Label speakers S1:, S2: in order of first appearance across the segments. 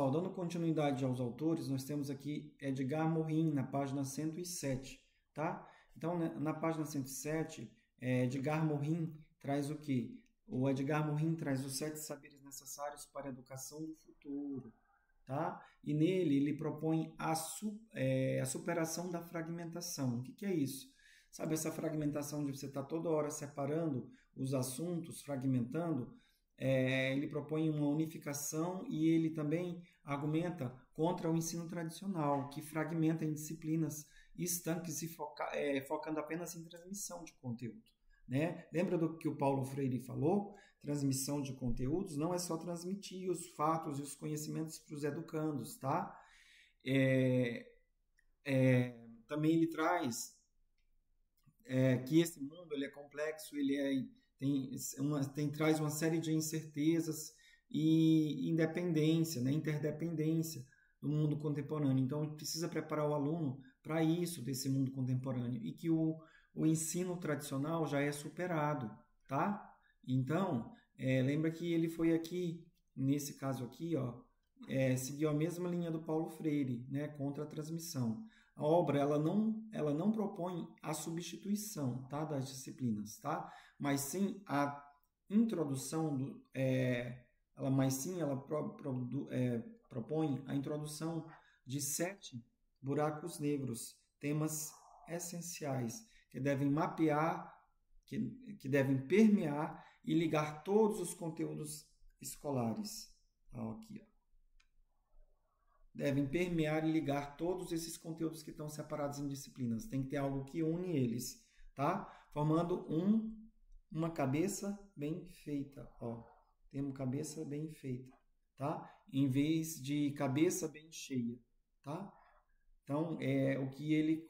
S1: pessoal, dando continuidade aos autores, nós temos aqui Edgar Morin, na página 107, tá? Então, na página 107, Edgar Morin traz o quê? O Edgar Morin traz os 7 saberes necessários para a educação do futuro, tá? E nele ele propõe a superação da fragmentação. O que é isso? Sabe essa fragmentação de você estar toda hora separando os assuntos, fragmentando? Ele propõe uma unificação e ele também argumenta contra o ensino tradicional, que fragmenta em disciplinas estanques e focando apenas em transmissão de conteúdo. Né? Lembra do que o Paulo Freire falou? Transmissão de conteúdos não é só transmitir os fatos e os conhecimentos para os educandos, tá? Também ele traz que esse mundo ele é complexo, ele traz uma série de incertezas e independência, né? Interdependência do mundo contemporâneo. Então, a gente precisa preparar o aluno para isso, desse mundo contemporâneo, e que o ensino tradicional já é superado, tá? Então, lembra que ele foi aqui, nesse caso aqui, ó, seguiu a mesma linha do Paulo Freire, né, contra a transmissão. A obra ela não propõe a substituição, tá, das disciplinas, tá? Mas sim a introdução ela propõe a introdução de 7 buracos negros, temas essenciais que devem mapear, que devem permear e ligar todos os conteúdos escolares. Aqui, ó. Devem permear e ligar todos esses conteúdos que estão separados em disciplinas. Tem que ter algo que une eles, tá? Formando uma cabeça bem feita, ó. Temos cabeça bem feita, tá? Em vez de cabeça bem cheia, tá? Então, o que ele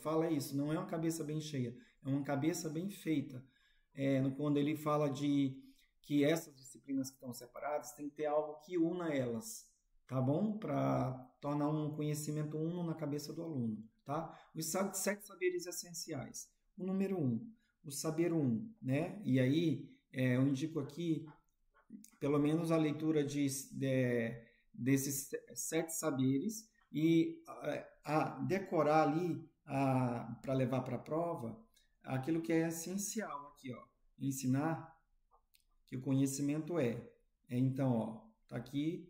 S1: fala é isso, não é uma cabeça bem cheia, é uma cabeça bem feita. Quando ele fala de que essas disciplinas que estão separadas tem que ter algo que una elas, tá bom? Para tornar um conhecimento uno na cabeça do aluno, tá? Os 7 saberes essenciais. O número 1, o saber 1, né? E aí, eu indico aqui, pelo menos a leitura desses 7 saberes e decorar ali, para levar para a prova, aquilo que é essencial aqui, ó. Ensinar que o conhecimento então, ó, tá aqui,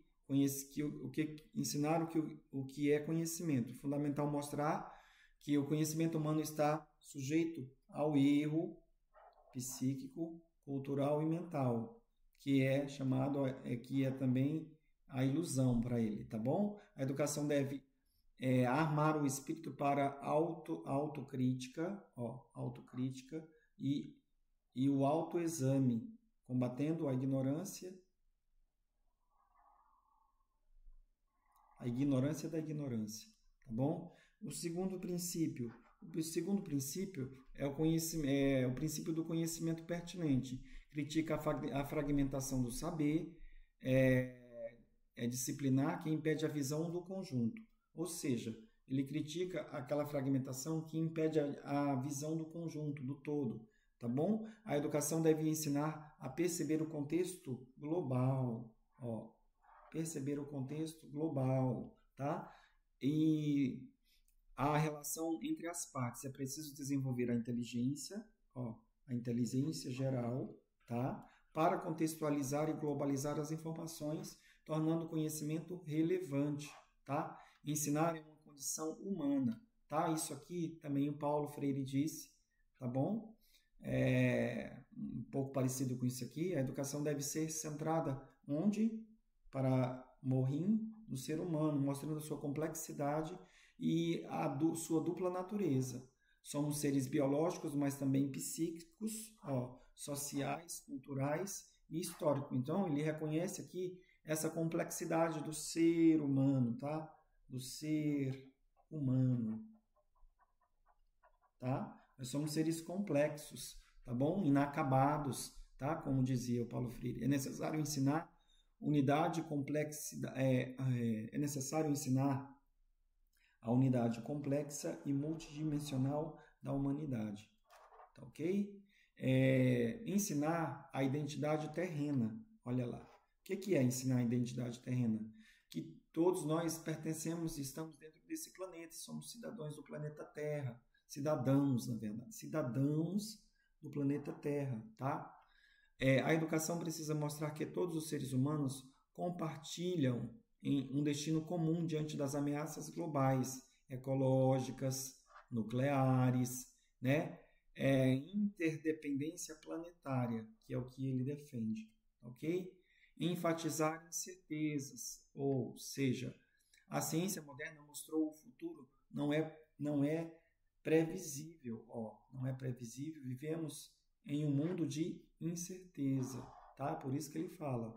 S1: ensinar o que é conhecimento. Fundamental mostrar que o conhecimento humano está sujeito ao erro psíquico, cultural e mental, que é chamado, que é também a ilusão para ele, tá bom? A educação deve armar o espírito para autocrítica, autocrítica e o autoexame, combatendo a ignorância da ignorância, tá bom? O segundo princípio é o princípio do conhecimento pertinente. Critica a fragmentação do saber, disciplinar que impede a visão do conjunto. Ou seja, ele critica aquela fragmentação que impede a visão do conjunto, do todo, tá bom? A educação deve ensinar a perceber o contexto global, perceber o contexto global, tá? E a relação entre as partes. É preciso desenvolver a inteligência geral, tá? Para contextualizar e globalizar as informações, tornando o conhecimento relevante, tá? Ensinar é uma condição humana, tá? Isso aqui também o Paulo Freire disse, tá bom? Um pouco parecido com isso aqui. A educação deve ser centrada onde? Para Morin, no ser humano, mostrando a sua complexidade e sua dupla natureza. Somos seres biológicos, mas também psíquicos, sociais, culturais e históricos. Então, ele reconhece aqui essa complexidade do ser humano, tá? Do ser humano, tá? Nós somos seres complexos, tá bom? Inacabados, tá? Como dizia o Paulo Freire. É necessário ensinar unidade complexidade. É necessário ensinar a unidade complexa e multidimensional da humanidade, tá ok? Ensinar a identidade terrena, olha lá. que é ensinar a identidade terrena? Que todos nós pertencemos e estamos dentro desse planeta, somos cidadãos do planeta Terra, cidadãos, na verdade, cidadãos do planeta Terra, tá? A educação precisa mostrar que todos os seres humanos compartilham em um destino comum diante das ameaças globais, ecológicas, nucleares, né? Interdependência planetária, que é o que ele defende, ok? Enfatizar incertezas, ou seja, a ciência moderna mostrou o futuro não é previsível, não é previsível, vivemos em um mundo de incerteza, tá? Por isso que ele fala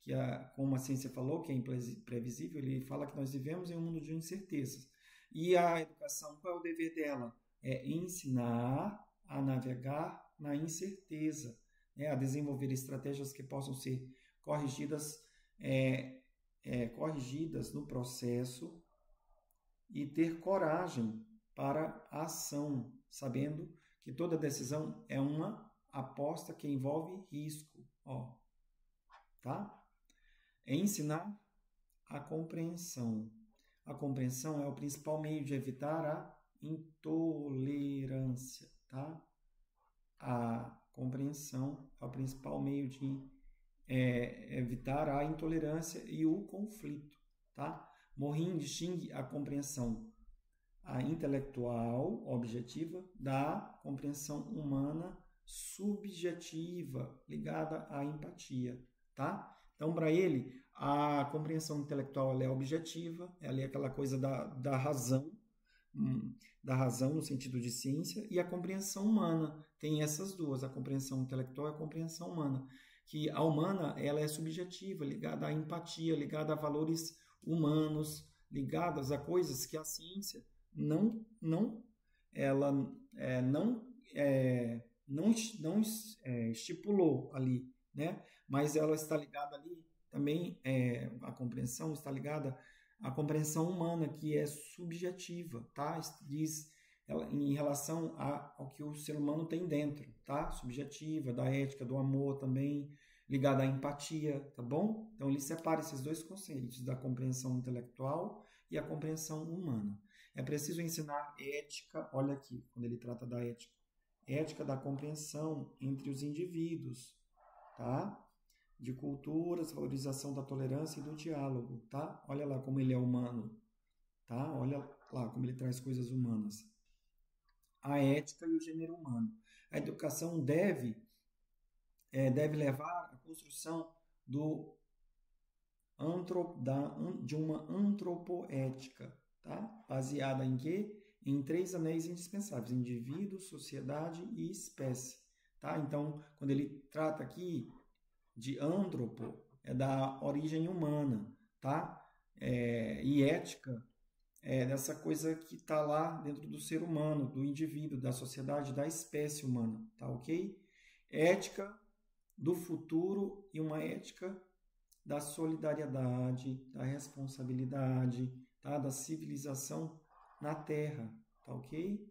S1: que, como a ciência falou que é imprevisível, ele fala que nós vivemos em um mundo de incertezas. E a educação, qual é o dever dela? É ensinar a navegar na incerteza, né? A desenvolver estratégias que possam ser corrigidas no processo e ter coragem para a ação, sabendo que toda decisão é uma aposta que envolve risco, tá? Ensinar a compreensão. A compreensão é o principal meio de evitar a intolerância, tá? A compreensão é o principal meio de evitar a intolerância e o conflito, tá? Morin distingue a compreensão intelectual, objetiva, da compreensão humana subjetiva, ligada à empatia, tá? Então, para ele, a compreensão intelectual ela é objetiva, ela é aquela coisa da razão no sentido de ciência, e a compreensão humana tem essas duas, a compreensão intelectual e a compreensão humana, que a humana ela é subjetiva, ligada à empatia, ligada a valores humanos, ligadas a coisas que a ciência não estipulou ali, né? Mas ela está ligada ali também, a compreensão está ligada à compreensão humana, que é subjetiva, tá? Diz em relação ao que o ser humano tem dentro, tá? Subjetiva, da ética, do amor também, ligada à empatia, tá bom? Então ele separa esses dois conceitos, da compreensão intelectual e a compreensão humana. É preciso ensinar ética, olha aqui, quando ele trata da ética, ética da compreensão entre os indivíduos, tá? De culturas, valorização da tolerância e do diálogo, tá? Olha lá como ele é humano, tá? Olha lá como ele traz coisas humanas. A ética e o gênero humano. A educação deve levar à construção de uma antropoética, tá? Baseada em quê? Em 3 anéis indispensáveis: indivíduo, sociedade e espécie, tá? Então, quando ele trata aqui de antropo, é da origem humana, tá? E ética é dessa coisa que está lá dentro do ser humano, do indivíduo, da sociedade, da espécie humana, tá ok? Ética do futuro e uma ética da solidariedade, da responsabilidade, tá? Da civilização na Terra, tá ok?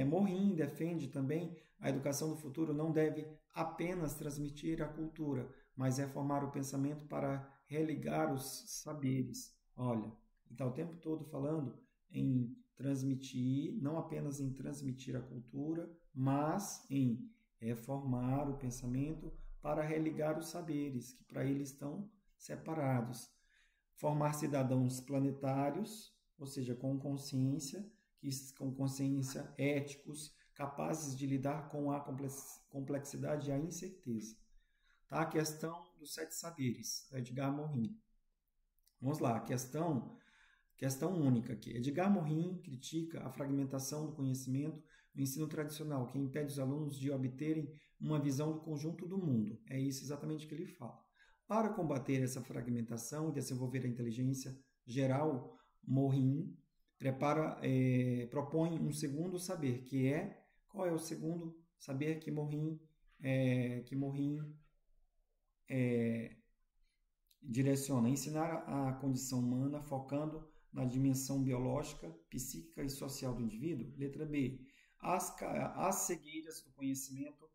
S1: Morin defende também a educação do futuro não deve apenas transmitir a cultura, mas é formar o pensamento para religar os saberes. Olha, ele está o tempo todo falando em transmitir, não apenas em transmitir a cultura, mas em formar o pensamento para religar os saberes, que para ele estão separados. Formar cidadãos planetários, ou seja, com consciência éticos, capazes de lidar com a complexidade e a incerteza. Tá? A questão dos 7 saberes, Edgar Morin. Vamos lá, questão única aqui. Edgar Morin critica a fragmentação do conhecimento no ensino tradicional, que impede os alunos de obterem uma visão do conjunto do mundo. É isso exatamente que ele fala. Para combater essa fragmentação e desenvolver a inteligência geral, Morin propõe um segundo saber, que é... Qual é o segundo saber que Morin direciona? Ensinar a condição humana focando na dimensão biológica, psíquica e social do indivíduo. Letra B. As cegueiras do conhecimento,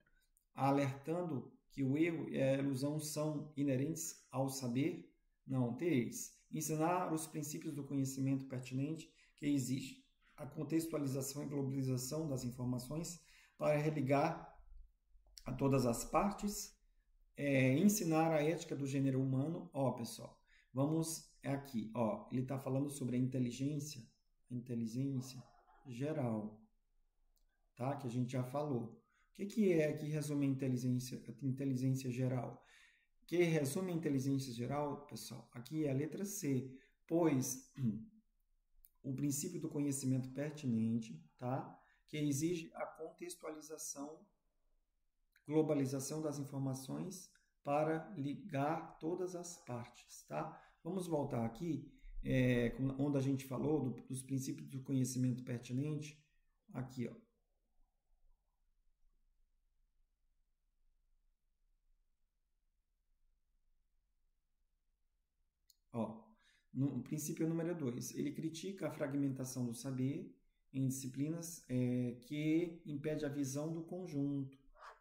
S1: alertando que o erro e a ilusão são inerentes ao saber? Não. 3. Ensinar os princípios do conhecimento pertinente que exige a contextualização e globalização das informações para religar a todas as partes. Ensinar a ética do gênero humano. Pessoal, vamos aqui. Ele está falando sobre a inteligência geral, tá? Que a gente já falou. O que é que resume a inteligência geral? Que resume a inteligência geral, pessoal, aqui é a letra C, pois o princípio do conhecimento pertinente, tá? Que exige a contextualização, globalização das informações para ligar todas as partes, tá? Vamos voltar aqui, onde a gente falou dos princípios do conhecimento pertinente, aqui, no princípio número 2, ele critica a fragmentação do saber em disciplinas que impede a visão do conjunto.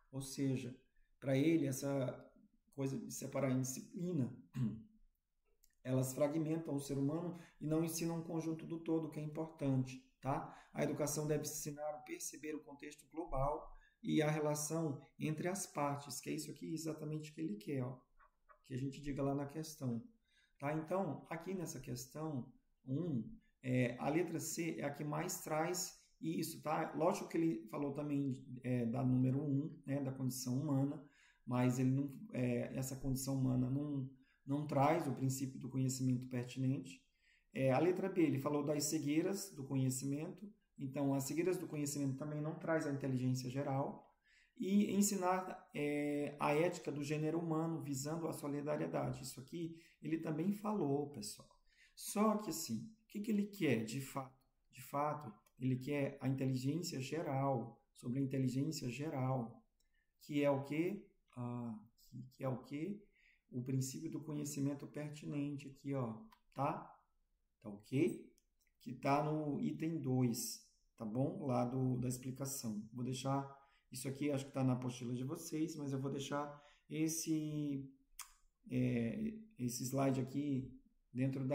S1: Ou seja, para ele, essa coisa de separar em disciplina, elas fragmentam o ser humano e não ensinam um conjunto do todo, que é importante. Tá? A educação deve ensinar a perceber o contexto global e a relação entre as partes, que é isso aqui exatamente que ele quer, que a gente diga lá na questão. Tá? Então, aqui nessa questão 1, a letra C é a que mais traz isso. Tá? Lógico que ele falou também da número 1, né, da condição humana, mas ele não, essa condição humana não traz o princípio do conhecimento pertinente. A letra B, ele falou das cegueiras do conhecimento, então as cegueiras do conhecimento também não traz a inteligência geral. E ensinar a ética do gênero humano visando a solidariedade. Isso aqui ele também falou, pessoal. Só que assim, o que ele quer de fato? De fato, ele quer a inteligência geral, sobre a inteligência geral, que é o quê? Que é o quê? O princípio do conhecimento pertinente aqui, tá? Tá ok? Que tá no item 2, tá bom? Lá da explicação. Vou deixar isso aqui, acho que está na apostila de vocês, mas eu vou deixar esse slide aqui dentro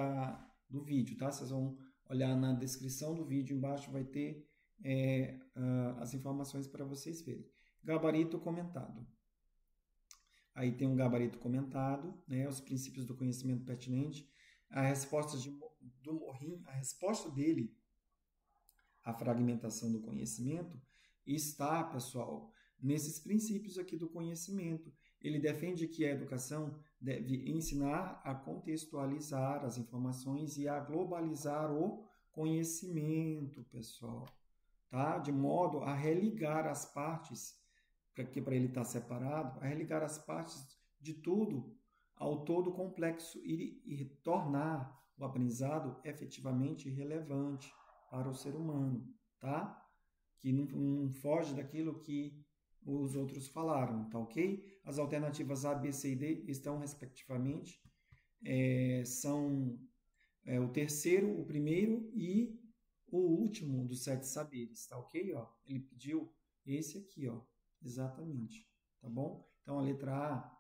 S1: do vídeo, tá? Vocês vão olhar na descrição do vídeo, embaixo vai ter as informações para vocês verem. Gabarito comentado. Aí tem um gabarito comentado, né? Os princípios do conhecimento pertinente. A resposta do Morin, a resposta dele à fragmentação do conhecimento está, pessoal, nesses princípios aqui do conhecimento. Ele defende que a educação deve ensinar a contextualizar as informações e a globalizar o conhecimento, pessoal, tá? De modo a religar as partes, para ele estar separado, a religar as partes de tudo ao todo complexo e tornar o aprendizado efetivamente relevante para o ser humano, tá? Que não foge daquilo que os outros falaram, tá ok? As alternativas A, B, C e D estão, respectivamente, são o terceiro, o primeiro e o último dos 7 saberes, tá ok? Ele pediu esse aqui, exatamente, tá bom? Então, a letra A,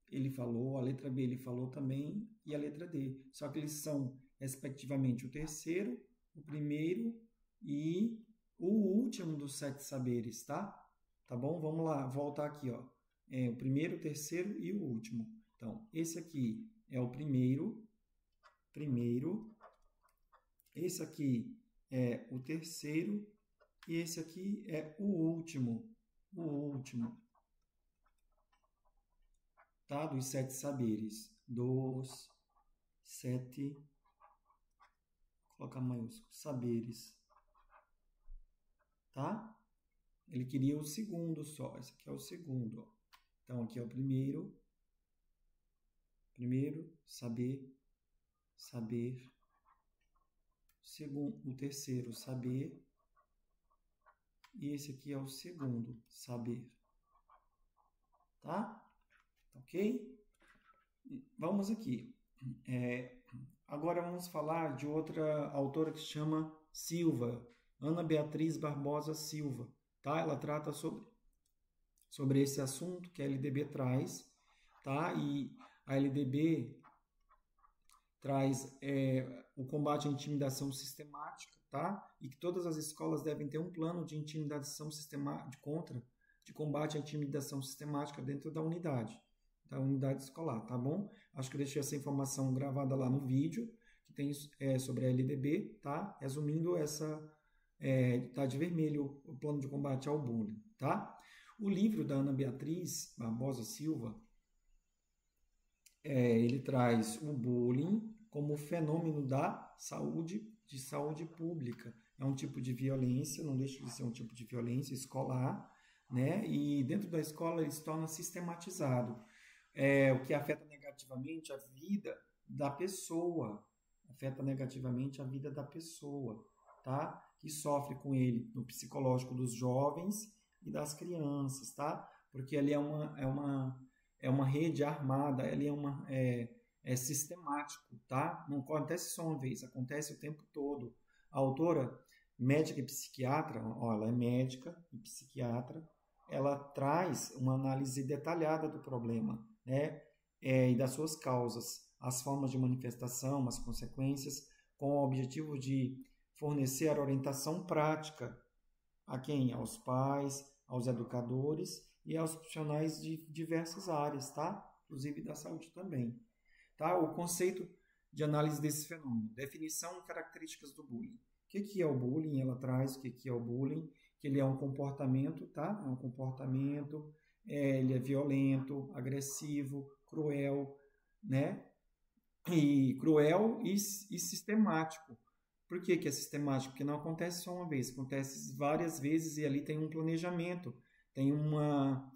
S1: ele falou, a letra B, ele falou também, e a letra D. Só que eles são, respectivamente, o terceiro, o primeiro e o último dos 7 saberes, tá? Tá bom? Vamos lá, voltar aqui, o primeiro, o terceiro e o último. Então, esse aqui é o primeiro, esse aqui é o terceiro e esse aqui é o último, tá? Dos 7 saberes, dos 7, vou colocar maiúsculo, saberes. Tá? Ele queria o segundo só. Esse aqui é o segundo. Então, aqui é o primeiro. Primeiro, saber. Segundo, o terceiro, saber. E esse aqui é o segundo, saber. Tá? Ok? Vamos aqui. Agora vamos falar de outra autora que se chama Silva. Ana Beatriz Barbosa Silva, tá? Ela trata sobre sobre esse assunto que a LDB traz, tá? E a LDB traz o combate à intimidação sistemática, tá? E que todas as escolas devem ter um plano de intimidação sistemática, de combate à intimidação sistemática dentro da unidade escolar, tá bom? Acho que eu deixei essa informação gravada lá no vídeo, que tem sobre a LDB, tá? Resumindo, tá de vermelho o plano de combate ao bullying, tá? O livro da Ana Beatriz Barbosa Silva, ele traz o bullying como fenômeno de saúde pública. É um tipo de violência, não deixa de ser um tipo de violência escolar, né? E dentro da escola ele se torna sistematizado, o que afeta negativamente a vida da pessoa, tá? Que sofre com ele no psicológico dos jovens e das crianças, tá? Porque ali é uma rede armada, ele é sistemático, tá? Não acontece só uma vez, acontece o tempo todo. A autora, médica e psiquiatra, ela é médica e psiquiatra, ela traz uma análise detalhada do problema, né? E das suas causas, as formas de manifestação, as consequências, com o objetivo de fornecer a orientação prática a quem? Aos pais, aos educadores e aos profissionais de diversas áreas, tá? Inclusive da saúde também. Tá? O conceito de análise desse fenômeno, definição e características do bullying. O que é o bullying? Ela traz o que é o bullying, que ele é um comportamento, tá? É um comportamento, ele é violento, agressivo, cruel, né? Cruel e sistemático. Por que é sistemático? Porque não acontece só uma vez, acontece várias vezes e ali tem um planejamento, tem uma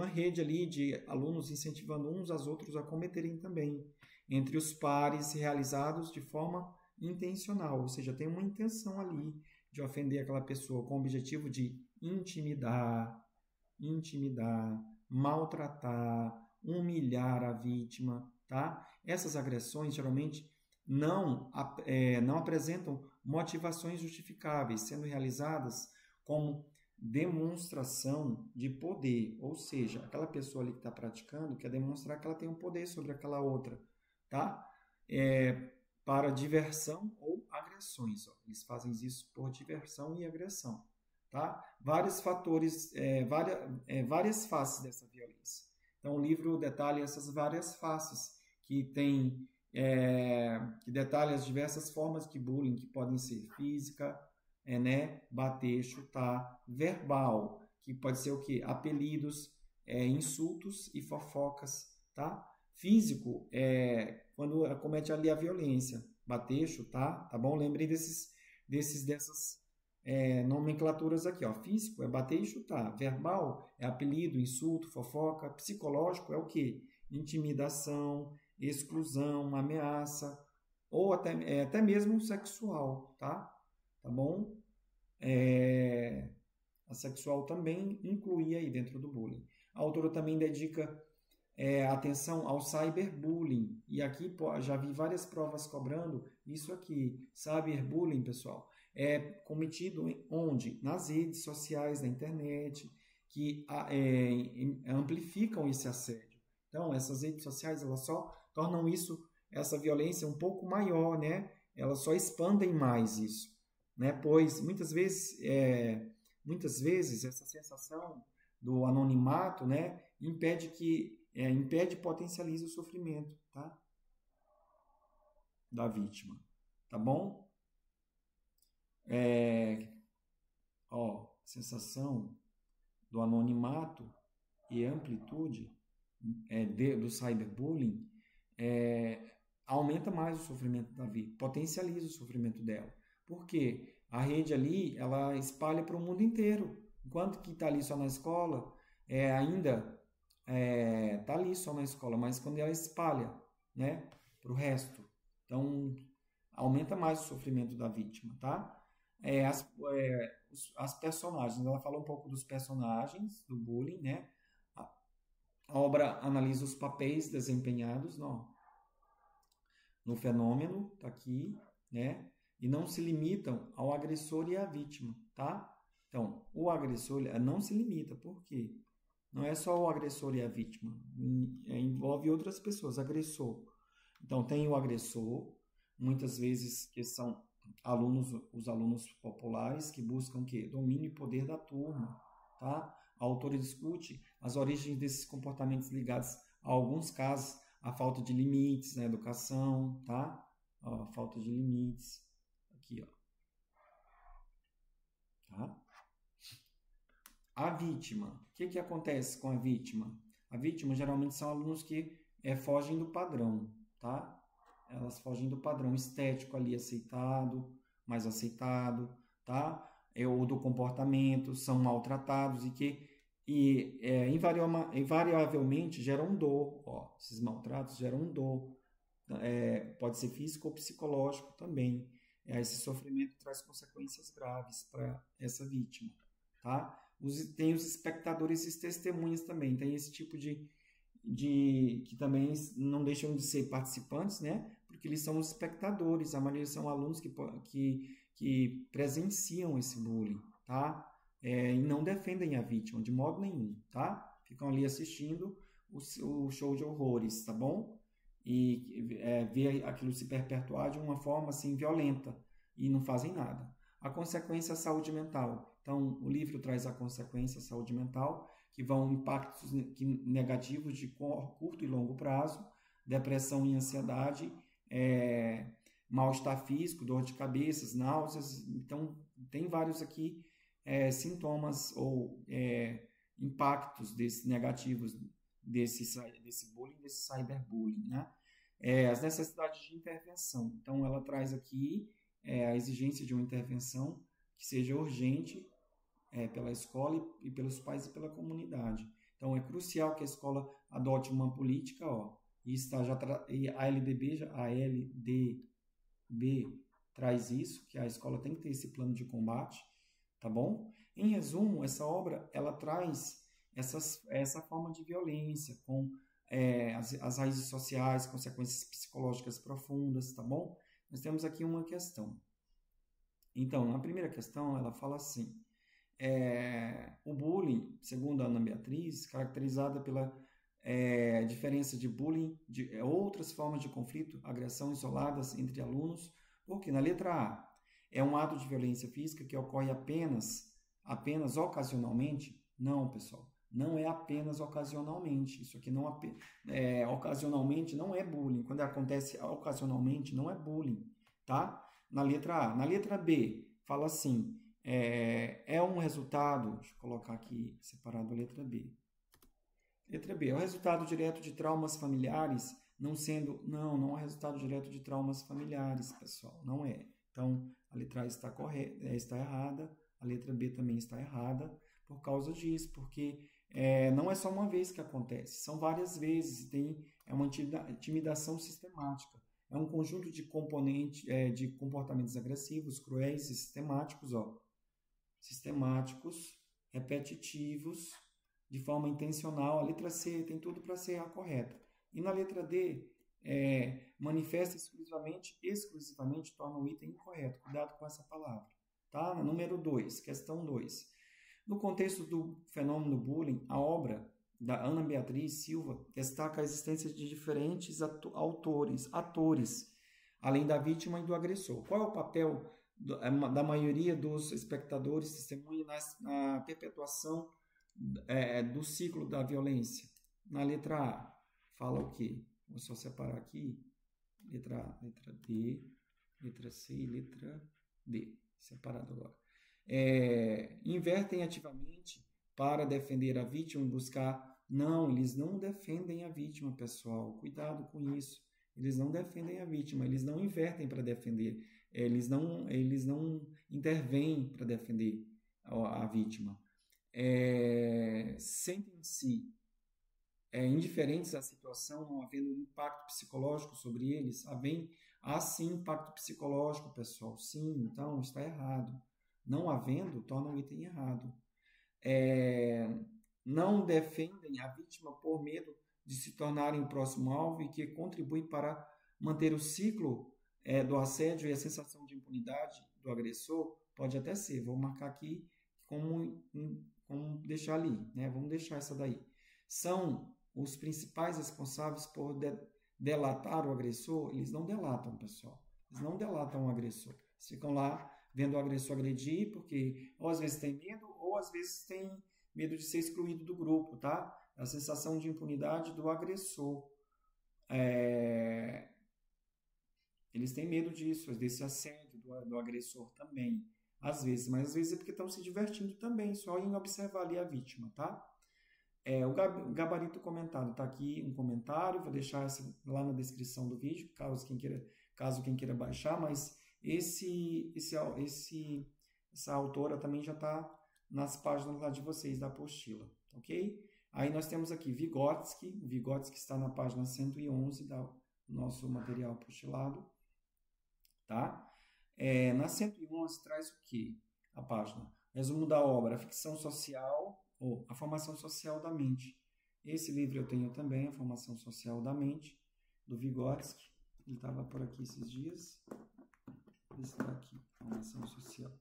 S1: rede ali de alunos incentivando uns aos outros a cometerem também, entre os pares realizados de forma intencional, ou seja, tem uma intenção ali de ofender aquela pessoa com o objetivo de intimidar, maltratar, humilhar a vítima, tá? Essas agressões geralmente não apresentam motivações justificáveis, sendo realizadas como demonstração de poder, ou seja, aquela pessoa ali que está praticando quer demonstrar que ela tem um poder sobre aquela outra, tá? Para diversão ou agressões, ó. Eles fazem isso por diversão e agressão, tá? Vários fatores, várias faces dessa violência. Então, o livro detalha essas várias faces que detalha as diversas formas de bullying que podem ser física, né? Bater, chutar, verbal, que pode ser o quê? Apelidos, insultos e fofocas, tá? Físico, quando comete ali a violência, bater, chutar, tá bom? Lembrei dessas nomenclaturas aqui, ó. Físico é bater e chutar, verbal é apelido, insulto, fofoca, psicológico é o quê? Intimidação, exclusão, ameaça, ou até mesmo sexual, tá? Tá bom? A sexual também incluía aí dentro do bullying. A autora também dedica atenção ao cyberbullying. E aqui já vi várias provas cobrando isso aqui. Cyberbullying, pessoal, é cometido onde? Nas redes sociais, na internet, que amplificam esse assédio. Então, essas redes sociais, elas só tornam essa violência um pouco maior, né? Elas só expandem mais isso, né? Pois muitas vezes essa sensação do anonimato, né, impede e potencializa o sofrimento, tá? Da vítima, tá bom? Sensação do anonimato e amplitude do cyberbullying aumenta mais o sofrimento da vítima, potencializa o sofrimento dela. Por quê? A rede ali, ela espalha para o mundo inteiro. Enquanto que está ali só na escola, ainda está ali só na escola, mas quando ela espalha, né, para o resto, então aumenta mais o sofrimento da vítima, tá? As personagens, ela fala um pouco dos personagens do bullying, né? A obra analisa os papéis desempenhados no fenômeno, tá aqui, né? E não se limitam ao agressor e à vítima, tá? Então, o agressor não se limita. Por quê? Não é só o agressor e a vítima. Envolve outras pessoas. Agressor. Então, tem o agressor, muitas vezes que são os alunos populares que buscam o quê? Domínio e poder da turma, tá? A autora discute as origens desses comportamentos ligados, a alguns casos, a falta de limites na educação, tá? Ó, falta de limites. Aqui, ó. Tá? A vítima. O que acontece com a vítima? A vítima geralmente são alunos que fogem do padrão, tá? Elas fogem do padrão estético ali aceitado, mais aceitado, tá? Ou do comportamento, são maltratados invariavelmente geram dor. Ó, esses maltratos geram dor. Pode ser físico ou psicológico também. Esse sofrimento traz consequências graves para essa vítima, tá? Tem os espectadores e testemunhas também. Tem esse tipo que também não deixam de ser participantes, né? Porque eles são os espectadores, a maioria são alunos que presenciam esse bullying, tá? E não defendem a vítima de modo nenhum, tá? Ficam ali assistindo o show de horrores, tá bom? E ver aquilo se perpetuar de uma forma assim violenta e não fazem nada. A consequência é a saúde mental. Então, o livro traz a consequência saúde mental, que vão impactos negativos de curto e longo prazo, depressão e ansiedade, mal-estar físico, dor de cabeça, náuseas. Então, tem vários aqui sintomas ou impactos negativos desse bullying, desse cyberbullying, né? As necessidades de intervenção. Então, ela traz aqui a exigência de uma intervenção que seja urgente pela escola e pelos pais e pela comunidade. Então, é crucial que a escola adote uma política, e a LDB traz isso, que a escola tem que ter esse plano de combate, tá bom? Em resumo, essa obra, ela traz essa forma de violência, com as raízes sociais, consequências psicológicas profundas, tá bom? Nós temos aqui uma questão. Então, na primeira questão, ela fala assim: o bullying, segundo a Ana Beatriz, caracterizada pela diferença de bullying, de outras formas de conflito, agressão isoladas entre alunos, porque na letra A é um ato de violência física que ocorre apenas ocasionalmente. Não, pessoal, não é apenas ocasionalmente. Isso aqui ocasionalmente não é bullying. Quando acontece ocasionalmente, não é bullying, tá? Na letra A. Na letra B, fala assim: é um resultado, deixa eu colocar aqui separado a letra B. Letra B, é o resultado direto de traumas familiares, não é resultado direto de traumas familiares, pessoal, não é. Então, a letra A está está errada, a letra B também está errada, por causa disso, porque não é só uma vez que acontece, são várias vezes, é uma intimidação sistemática. É um conjunto de de comportamentos agressivos, cruéis e sistemáticos, repetitivos, de forma intencional. A letra C tem tudo para ser a correta. E na letra D, manifesta exclusivamente torna o item incorreto. Cuidado com essa palavra. Tá? Número 2, questão 2. No contexto do fenômeno bullying, a obra da Ana Beatriz Silva destaca a existência de diferentes atores, além da vítima e do agressor. Qual é o papel da maioria dos espectadores testemunha na perpetuação do ciclo da violência? Na letra A, fala o quê? Vou só separar aqui. Letra A, letra B, letra C e letra D. Separado agora. Invertem ativamente para defender a vítima e buscar... Não, eles não defendem a vítima, pessoal. Cuidado com isso. Eles não defendem a vítima, eles não invertem para defender. Eles não intervêm para defender a vítima. Sentem-se indiferentes à situação, não havendo impacto psicológico sobre eles. Há sim impacto psicológico, pessoal. Sim, então está errado. Não havendo, torna o item errado. Não defendem a vítima por medo de se tornarem o próximo alvo e que contribui para manter o ciclo do assédio e a sensação de impunidade do agressor. Pode até ser, vou marcar aqui, como deixar ali, né? Vamos deixar essa daí. São os principais responsáveis por delatar o agressor? Eles não delatam, pessoal. Eles não delatam o agressor. Eles ficam lá vendo o agressor agredir, porque ou às vezes tem medo, ou às vezes tem medo de ser excluído do grupo, tá? A sensação de impunidade do agressor. Eles têm medo disso, desse assédio do agressor também. Às vezes, mas às vezes é porque estão se divertindo também, só em observar ali a vítima, tá? O gabarito comentado, tá aqui um comentário, vou deixar lá na descrição do vídeo, caso quem queira baixar, mas essa autora também já está nas páginas lá de vocês da apostila, ok? Aí nós temos aqui Vygotsky, o Vygotsky está na página 111 do nosso material apostilado, tá? Na 111 traz o que? A página. Resumo da obra, a ficção social, ou a formação social da mente. Esse livro eu tenho também, a formação social da mente, do Vygotsky. Ele estava por aqui esses dias. Esse daqui, formação social.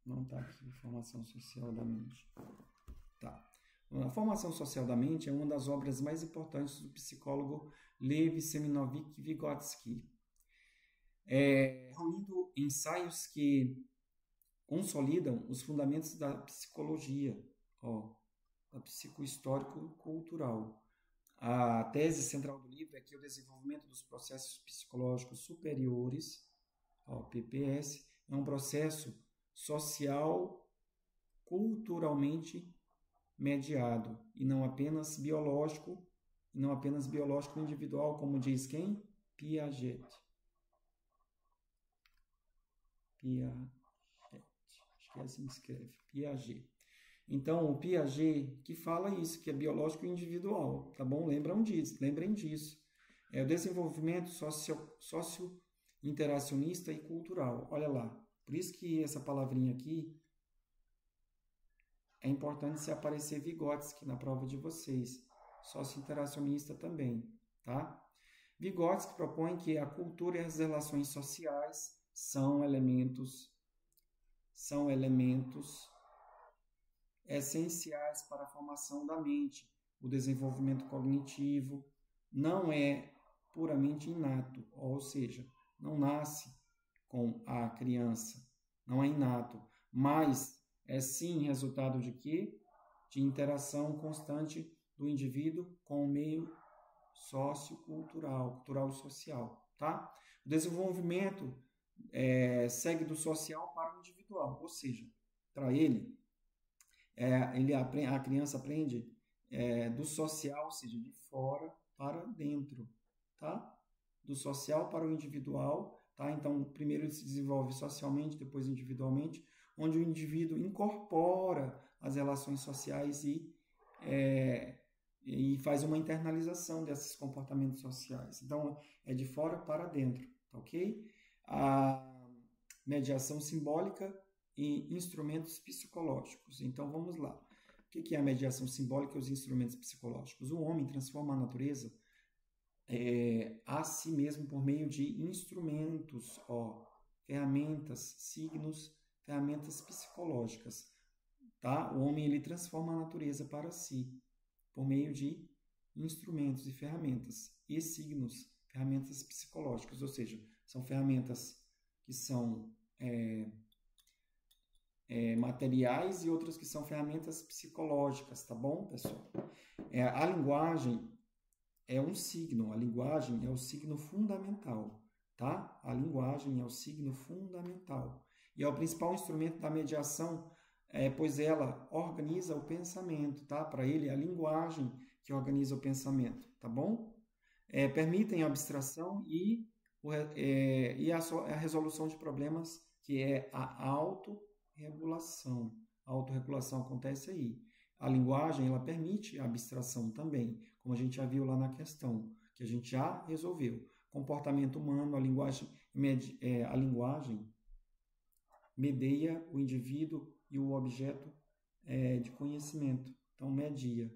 S1: Não está aqui, formação social da mente. Tá. A formação social da mente é uma das obras mais importantes do psicólogo Lev Seminovich Vygotsky, reunindo ensaios que consolidam os fundamentos da psicologia, da psicohistórico-cultural. A tese central do livro é que o desenvolvimento dos processos psicológicos superiores, PPS, é um processo social culturalmente mediado e não apenas biológico individual, como diz quem? Piaget. Acho que é assim que escreve, Piaget. Então, o Piaget que fala isso, que é biológico e individual, tá bom? Lembrem disso. É o desenvolvimento socio-interacionista e cultural. Olha lá. Por isso que essa palavrinha aqui é importante se aparecer Vygotsky na prova de vocês. Socio-interacionista também, tá? Vygotsky propõe que a cultura e as relações sociais são elementos essenciais para a formação da mente. O desenvolvimento cognitivo não é puramente inato, ou seja, não nasce com a criança, não é inato, mas é sim resultado de quê? De interação constante do indivíduo com o meio sociocultural, cultural e social, tá? O desenvolvimento segue do social para o individual, ou seja, para ele, a criança aprende do social, ou seja, de fora para dentro, tá? Do social para o individual, tá? Então, primeiro ele se desenvolve socialmente, depois individualmente, onde o indivíduo incorpora as relações sociais e faz uma internalização desses comportamentos sociais. Então, é de fora para dentro, tá ok? A mediação simbólica e instrumentos psicológicos. Então, vamos lá. O que é a mediação simbólica e os instrumentos psicológicos? O homem transforma a natureza a si mesmo por meio de instrumentos, ferramentas, signos, ferramentas psicológicas. Tá? O homem ele transforma a natureza para si por meio de instrumentos e ferramentas e signos, ferramentas psicológicas, ou seja, são ferramentas que são materiais e outras que são ferramentas psicológicas, tá bom, pessoal? A linguagem é um signo, a linguagem é o signo fundamental, tá? A linguagem é o signo fundamental e é o principal instrumento da mediação, pois ela organiza o pensamento, tá? Para ele, é a linguagem que organiza o pensamento, tá bom? Permitem a abstração e a resolução de problemas, que é a autorregulação. A autorregulação acontece aí. A linguagem, ela permite a abstração também, como a gente já viu lá na questão, que a gente já resolveu. Comportamento humano, a linguagem medeia o indivíduo e o objeto de conhecimento. Então, media.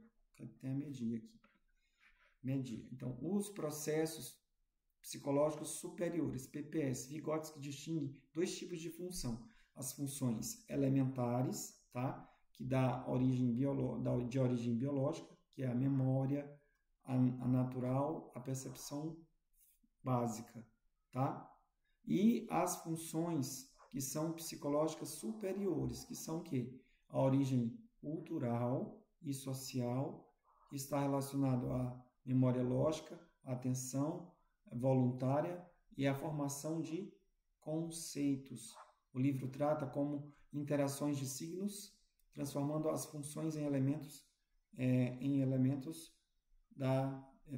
S1: Tem a media aqui. Media. Então, os processos psicológicos superiores, PPS. Vygotsky distingue dois tipos de função. As funções elementares, tá? Que dá origem de origem biológica, que é a memória, a natural, a percepção básica, tá? E as funções que são psicológicas superiores, que são o quê? A origem cultural e social, que está relacionado à memória lógica, à atenção voluntária e à formação de conceitos. O livro trata como interações de signos, transformando as funções em elementos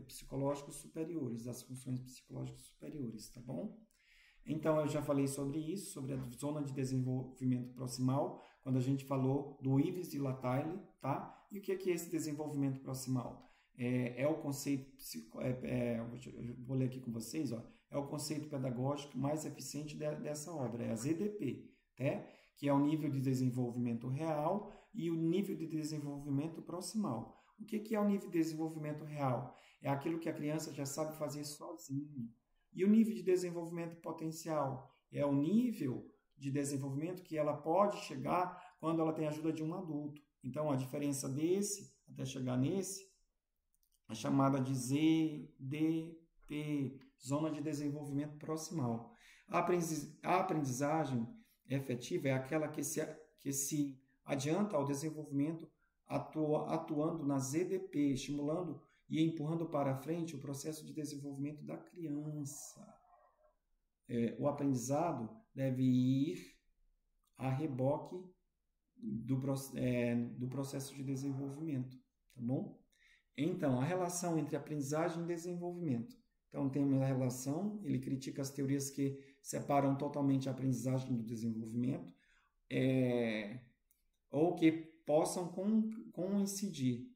S1: psicológicos superiores, das funções psicológicas superiores, tá bom? Então, eu já falei sobre isso, sobre a zona de desenvolvimento proximal, quando a gente falou do Ives de Latille, tá? E o que é esse desenvolvimento proximal? É o conceito, vou ler aqui com vocês, ó, é o conceito pedagógico mais eficiente dessa obra, é a ZDP, tá? Que é o nível de desenvolvimento real e o nível de desenvolvimento proximal. O que é o nível de desenvolvimento real? É aquilo que a criança já sabe fazer sozinha. E o nível de desenvolvimento potencial é o nível de desenvolvimento que ela pode chegar quando ela tem a ajuda de um adulto. Então, a diferença desse até chegar nesse é chamada de ZDP, Zona de Desenvolvimento Proximal. A aprendizagem efetiva é aquela que se adianta ao desenvolvimento atuando na ZDP, estimulando e empurrando para frente o processo de desenvolvimento da criança. O aprendizado deve ir a reboque do processo de desenvolvimento, tá bom? Então, a relação entre aprendizagem e desenvolvimento. Então, temos a relação, ele critica as teorias que separam totalmente a aprendizagem do desenvolvimento, ou que possam coincidir.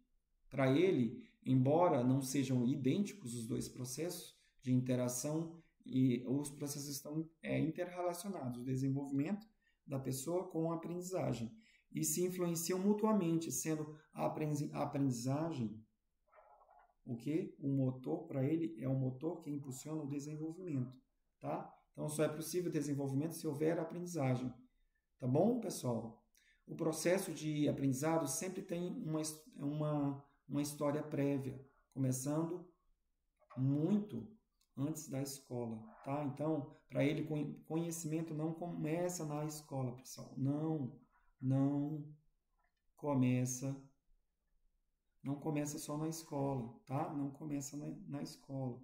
S1: Para ele, embora não sejam idênticos os dois processos de interação, e os processos estão interrelacionados, o desenvolvimento da pessoa com a aprendizagem, e se influenciam mutuamente, sendo a aprendizagem o que? O motor, para ele, é o motor que impulsiona o desenvolvimento, tá? Então, só é possível desenvolvimento se houver aprendizagem, tá bom, pessoal? O processo de aprendizado sempre tem uma história prévia, começando muito antes da escola, tá? Então, para ele, conhecimento não começa na escola, pessoal. Não começa só na escola, tá? Não começa na escola,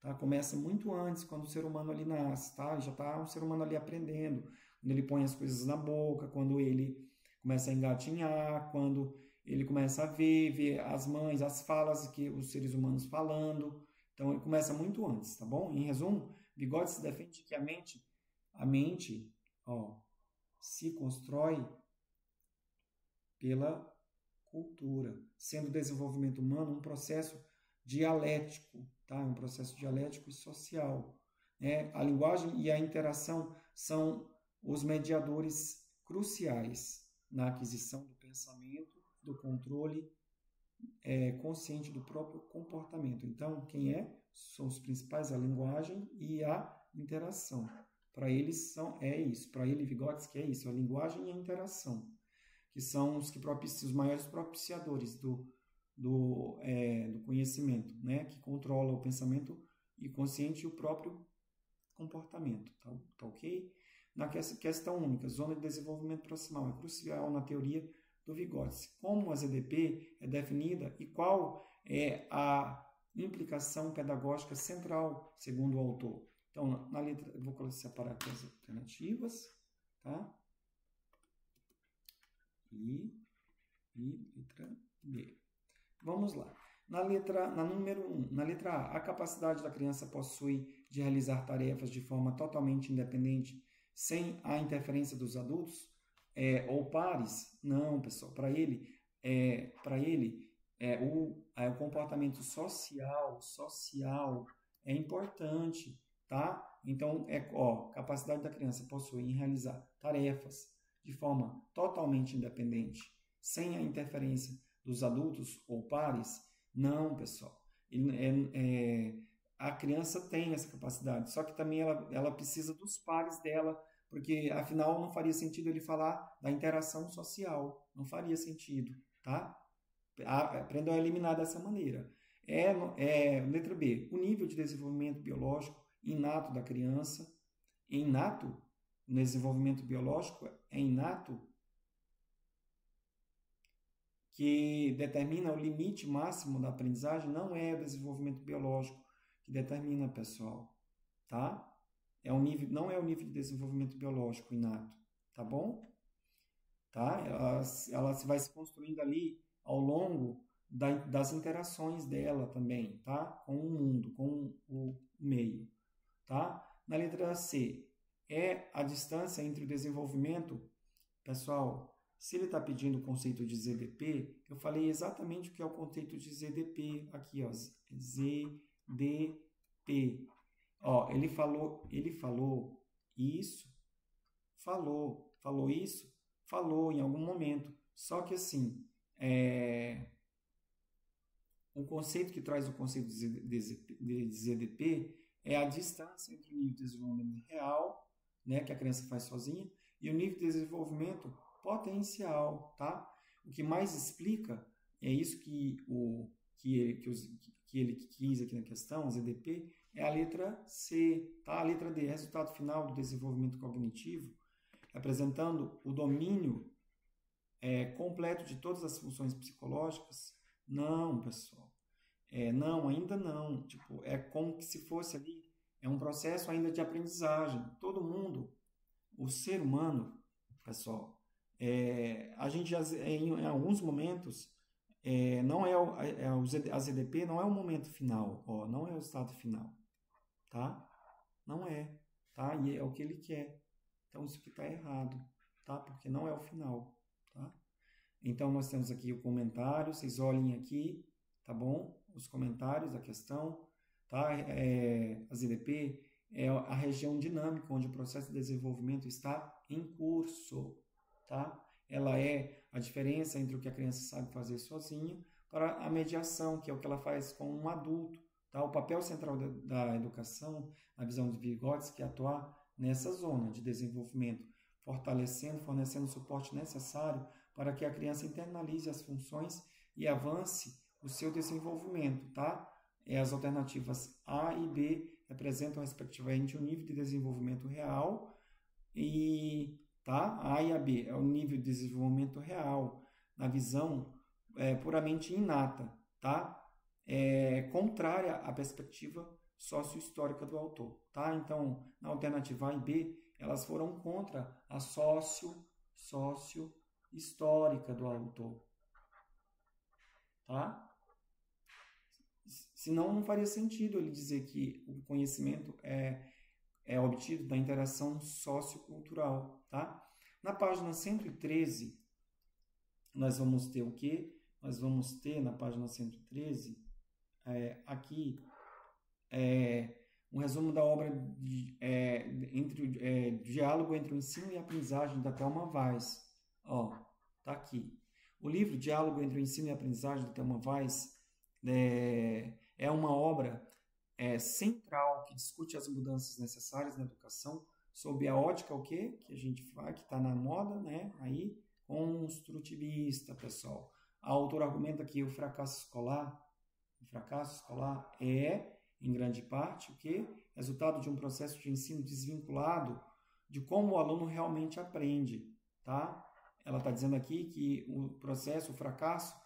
S1: tá? Começa muito antes, quando o ser humano ali nasce, tá? Já está um ser humano ali aprendendo, quando ele põe as coisas na boca, quando ele começa a engatinhar, quando ele começa a ver as mães, as falas que os seres humanos falando. Então, ele começa muito antes, tá bom? Em resumo, Vygotsky defende que a mente, se constrói pela cultura, sendo o desenvolvimento humano um processo dialético, tá? Um processo dialético e social. A linguagem e a interação são os mediadores cruciais na aquisição do pensamento, do controle consciente do próprio comportamento. Então, são os principais? A linguagem e a interação. Para eles isso. Para ele, Vygotsky, é isso, a linguagem e a interação, que são os maiores propiciadores do conhecimento, né? Que controla o pensamento e consciente e o próprio comportamento, tá ok? Na questão única, zona de desenvolvimento proximal é crucial na teoria do Vygotsky. Como a ZDP é definida e qual é a implicação pedagógica central, segundo o autor. Então, na letra, eu vou separar aqui as alternativas, tá? E letra B. Vamos lá. Número 1, na letra A, a capacidade da criança possui de realizar tarefas de forma totalmente independente, sem a interferência dos adultos ou pares? Não, pessoal. Para ele, o comportamento social é importante, tá? Então, capacidade da criança possui em realizar tarefas de forma totalmente independente, sem a interferência dos adultos ou pares? Não, pessoal. a criança tem essa capacidade, só que também ela precisa dos pares dela, porque afinal não faria sentido ele falar da interação social, não faria sentido, tá? Aprendam a eliminar dessa maneira. Letra B, o nível de desenvolvimento biológico inato da criança, inato, no desenvolvimento biológico é inato, que determina o limite máximo da aprendizagem, não é o desenvolvimento biológico que determina, pessoal, tá? Não é o nível de desenvolvimento biológico inato, tá bom? Tá? Ela vai se construindo ali ao longo das interações dela também, tá? Com o mundo, com o meio, tá? Na letra C, é a distância entre o desenvolvimento, pessoal, se ele está pedindo o conceito de ZDP, eu falei exatamente o que é o conceito de ZDP aqui, ó, ZDP. Ó, ele falou isso, falou isso, falou em algum momento. Só que assim, o conceito que traz o conceito de ZDP é a distância entre o nível de desenvolvimento real, né, que a criança faz sozinha, e o nível de desenvolvimento potencial, tá? O que mais explica é isso que ele quis aqui na questão, ZDP, é a letra C, tá? A letra D, resultado final do desenvolvimento cognitivo, apresentando o domínio completo de todas as funções psicológicas. Não, pessoal. Não, ainda não. Tipo, é como que se fosse ali, é um processo ainda de aprendizagem. Todo mundo, o ser humano, pessoal, a gente em alguns momentos não a ZDP não é o momento final, ó, não é o estado final, tá? Não é, tá? E é o que ele quer. Então isso aqui está errado, tá? Porque não é o final, tá? Então nós temos aqui o comentário, vocês olhem aqui, tá bom? Os comentários da questão, tá? A ZDP é a região dinâmica onde o processo de desenvolvimento está em curso, tá? Ela é a diferença entre o que a criança sabe fazer sozinha para a mediação, que é o que ela faz com um adulto, tá? O papel central da educação, na visão de Vygotsky, é atuar nessa zona de desenvolvimento, fornecendo o suporte necessário para que a criança internalize as funções e avance o seu desenvolvimento, tá? As alternativas A e B representam, respectivamente, o nível de desenvolvimento real e, tá? A A e a B é o nível de desenvolvimento real na visão puramente inata, tá? Contrária à perspectiva sócio-histórica do autor, tá? Então, na alternativa A e B, elas foram contra a sócio-histórica do autor, tá? Senão não faria sentido ele dizer que o conhecimento é obtido da interação sociocultural, tá? Na página 113, nós vamos ter o quê? Nós vamos ter na página 113, aqui, um resumo da obra Diálogo entre o Ensino e a Aprendizagem, da Thelma Weiss. Ó, tá aqui. O livro Diálogo entre o Ensino e a Aprendizagem, da Thelma Weiss, é uma obra central que discute as mudanças necessárias na educação sob a ótica o quê? Que a gente faz, que está na moda, né? Aí, construtivista, pessoal. A autora argumenta que o fracasso escolar é, em grande parte, o quê? Resultado de um processo de ensino desvinculado de como o aluno realmente aprende, tá? Ela está dizendo aqui que o fracasso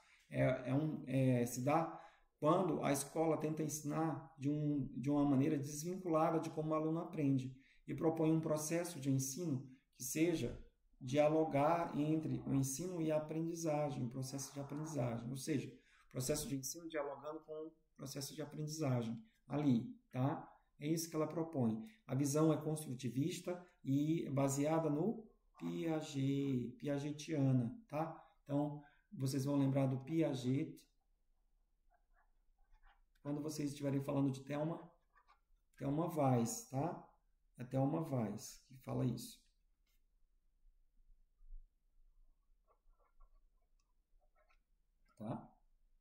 S1: se dá quando a escola tenta ensinar de uma maneira desvinculada de como o aluno aprende e propõe um processo de ensino que seja dialogar entre o ensino e a aprendizagem, o processo de aprendizagem, ou seja, processo de ensino dialogando com o processo de aprendizagem ali, tá? É isso que ela propõe. A visão é construtivista e baseada no piagetiana, tá? Então, vocês vão lembrar do Piaget quando vocês estiverem falando de Thelma Weiss, tá? É Thelma Weiss que fala isso. Tá?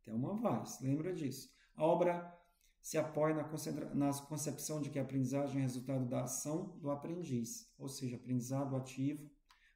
S1: Thelma Weiss, lembra disso. A obra se apoia na concepção de que a aprendizagem é resultado da ação do aprendiz, ou seja, aprendizado ativo,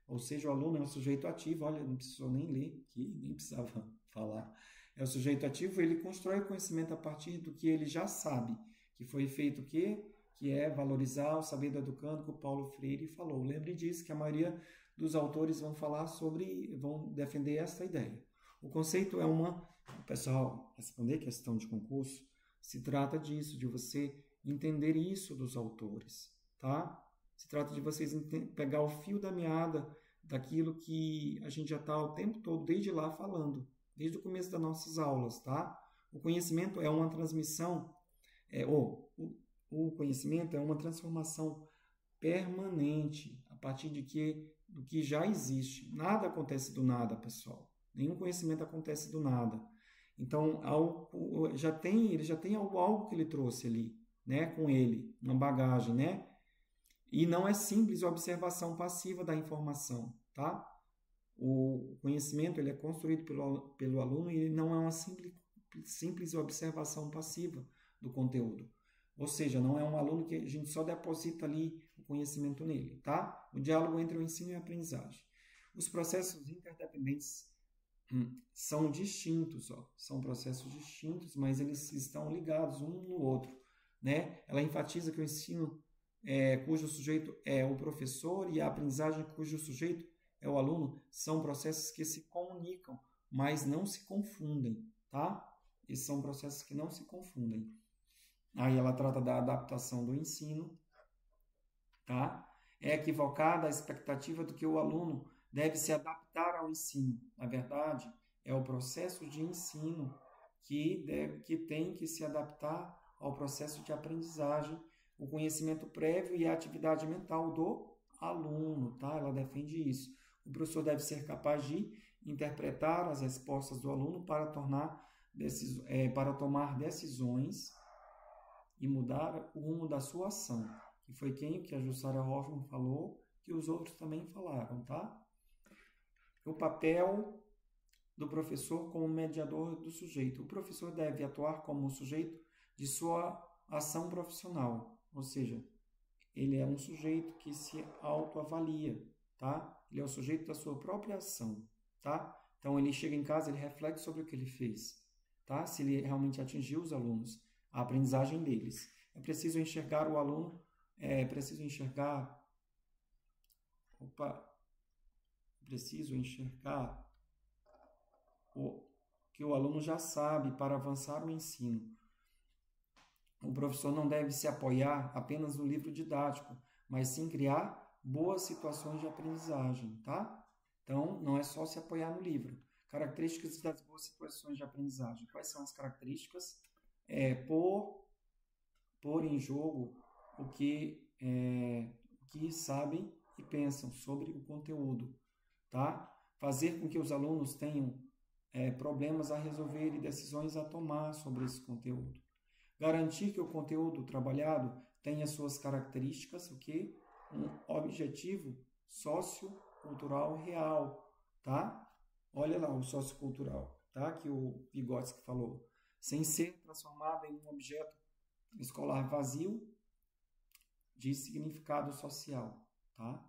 S1: ou seja, o aluno é um sujeito ativo, olha, não precisou nem ler aqui, nem precisava falar. É o sujeito ativo, ele constrói o conhecimento a partir do que ele já sabe, que foi feito o quê? Que é valorizar o saber do educando, que o Paulo Freire falou. Lembre disso, que a maioria dos autores vão defender essa ideia. O conceito é o pessoal, responder questão de concurso, se trata disso, de você entender isso dos autores, tá? Se trata de vocês pegar o fio da meada daquilo que a gente já está o tempo todo, desde lá, falando, desde o começo das nossas aulas, tá? O conhecimento é uma transmissão, o conhecimento é uma transformação permanente a partir do que já existe. Nada acontece do nada, pessoal. Nenhum conhecimento acontece do nada. Então, ele já tem algo que ele trouxe ali, né, com ele, uma bagagem, né? E não é simples a observação passiva da informação, tá? O conhecimento ele é construído pelo aluno e ele não é uma simples observação passiva do conteúdo. Ou seja, não é um aluno que a gente só deposita ali o conhecimento nele, tá? O diálogo entre o ensino e a aprendizagem. Os processos interdependentes são distintos, são processos distintos, mas eles estão ligados um no outro, né? Ela enfatiza que o ensino cujo sujeito é o professor e a aprendizagem cujo sujeito é o aluno são processos que se comunicam, mas não se confundem, tá? Esses são processos que não se confundem. Aí ela trata da adaptação do ensino, tá? É equivocada a expectativa do que o aluno deve se adaptar ao ensino. Na verdade, é o processo de ensino que tem que se adaptar ao processo de aprendizagem, o conhecimento prévio e a atividade mental do aluno, tá? Ela defende isso. O professor deve ser capaz de interpretar as respostas do aluno para tomar decisões e mudar o rumo da sua ação. Que foi que a Jussara Hoffmann falou, que os outros também falaram, tá? O papel do professor como mediador do sujeito. O professor deve atuar como o sujeito de sua ação profissional, ou seja, ele é um sujeito que se autoavalia, tá? Ele é o sujeito da sua própria ação, tá? Então, ele chega em casa, ele reflete sobre o que ele fez, tá? Se ele realmente atingiu os alunos, a aprendizagem deles. É preciso enxergar o aluno, preciso enxergar o que o aluno já sabe para avançar no ensino. O professor não deve se apoiar apenas no livro didático, mas sim criar boas situações de aprendizagem, tá? Então, não é só se apoiar no livro. Características das boas situações de aprendizagem. Quais são as características? Pôr em jogo o que sabem e pensam sobre o conteúdo, tá? Fazer com que os alunos tenham problemas a resolver e decisões a tomar sobre esse conteúdo. Garantir que o conteúdo trabalhado tenha suas características, um objetivo sociocultural real, tá? Olha lá o sociocultural, tá? Que o Vygotsky falou. Sem ser transformado em um objeto escolar vazio de significado social, tá?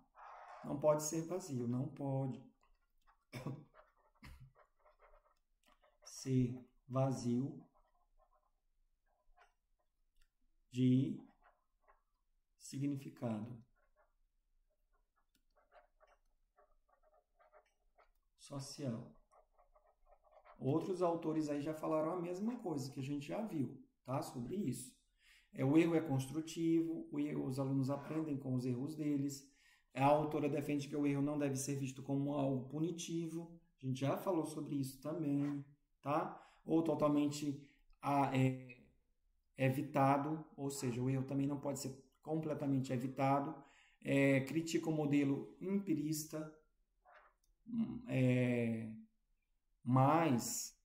S1: Não pode ser vazio, não pode ser vazio de significado social. Outros autores aí já falaram a mesma coisa que a gente já viu, tá? Sobre isso. O erro é construtivo, os alunos aprendem com os erros deles. A autora defende que o erro não deve ser visto como algo punitivo. A gente já falou sobre isso também, tá? Ou totalmente evitado, ou seja, o erro também não pode ser completamente evitado. Critica o modelo empirista, mas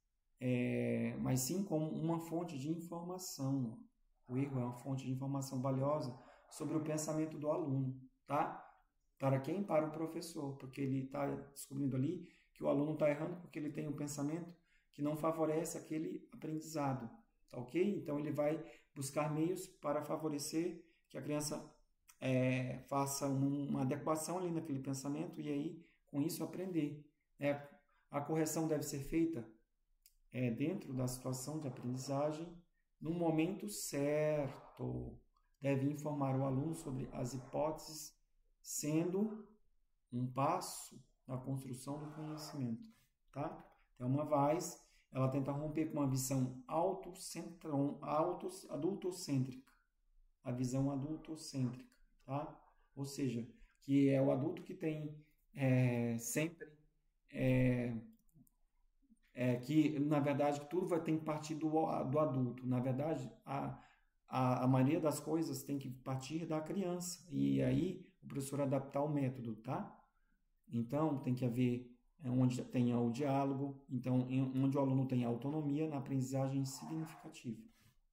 S1: sim como uma fonte de informação. O erro é uma fonte de informação valiosa sobre o pensamento do aluno, tá? Para quem? Para o professor, porque ele está descobrindo ali que o aluno está errando porque ele tem um pensamento que não favorece aquele aprendizado, tá ok? Então, ele vai buscar meios para favorecer que a criança faça uma adequação ali naquele pensamento e aí, com isso, aprender. A correção deve ser feita dentro da situação de aprendizagem, no momento certo. Deve informar o aluno sobre as hipóteses, sendo um passo na construção do conhecimento. Tá? Thelma Weiss, ela tenta romper com uma visão adultocêntrica. A visão adultocêntrica. Tá? Ou seja, que é o adulto que tem sempre... que, na verdade, tudo vai ter que partir do adulto. Na verdade, a maioria das coisas tem que partir da criança. E aí, o professor adaptar o método, tá? Então, tem que haver onde tenha o diálogo, então, onde o aluno tem autonomia na aprendizagem significativa.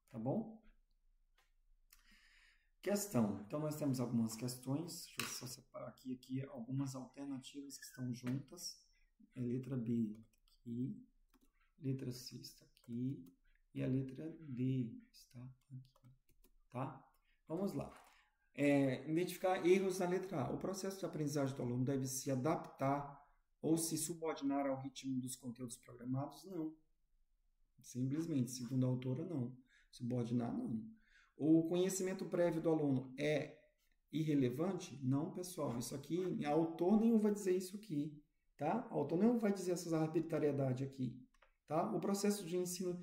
S1: Tá bom? Questão. Então, nós temos algumas questões. Deixa eu só separar aqui algumas alternativas que estão juntas. Letra B aqui. Letra C está aqui e a letra D está aqui, tá? Vamos lá. Identificar erros na letra A. O processo de aprendizagem do aluno deve se adaptar ou se subordinar ao ritmo dos conteúdos programados? Não. Simplesmente, segundo a autora, não. Subordinar, não. O conhecimento prévio do aluno é irrelevante? Não, pessoal. Isso aqui, a autor nenhum vai dizer isso aqui, tá? O autor não vai dizer essas arbitrariedades aqui. Tá? O processo de ensino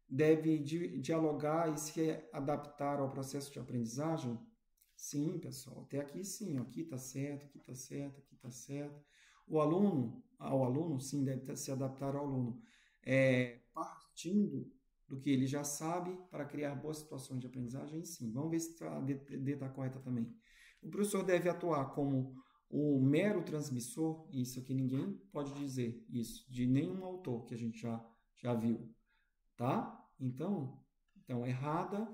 S1: deve dialogar e se adaptar ao processo de aprendizagem? Sim, pessoal. Até aqui sim. Aqui está certo, aqui está certo, aqui está certo. Ao aluno, sim, deve se adaptar ao aluno. Partindo do que ele já sabe para criar boas situações de aprendizagem, sim. Vamos ver se a D está correta também. O professor deve atuar como o mero transmissor, isso aqui ninguém pode dizer isso, de nenhum autor que a gente já viu, tá? Então errada,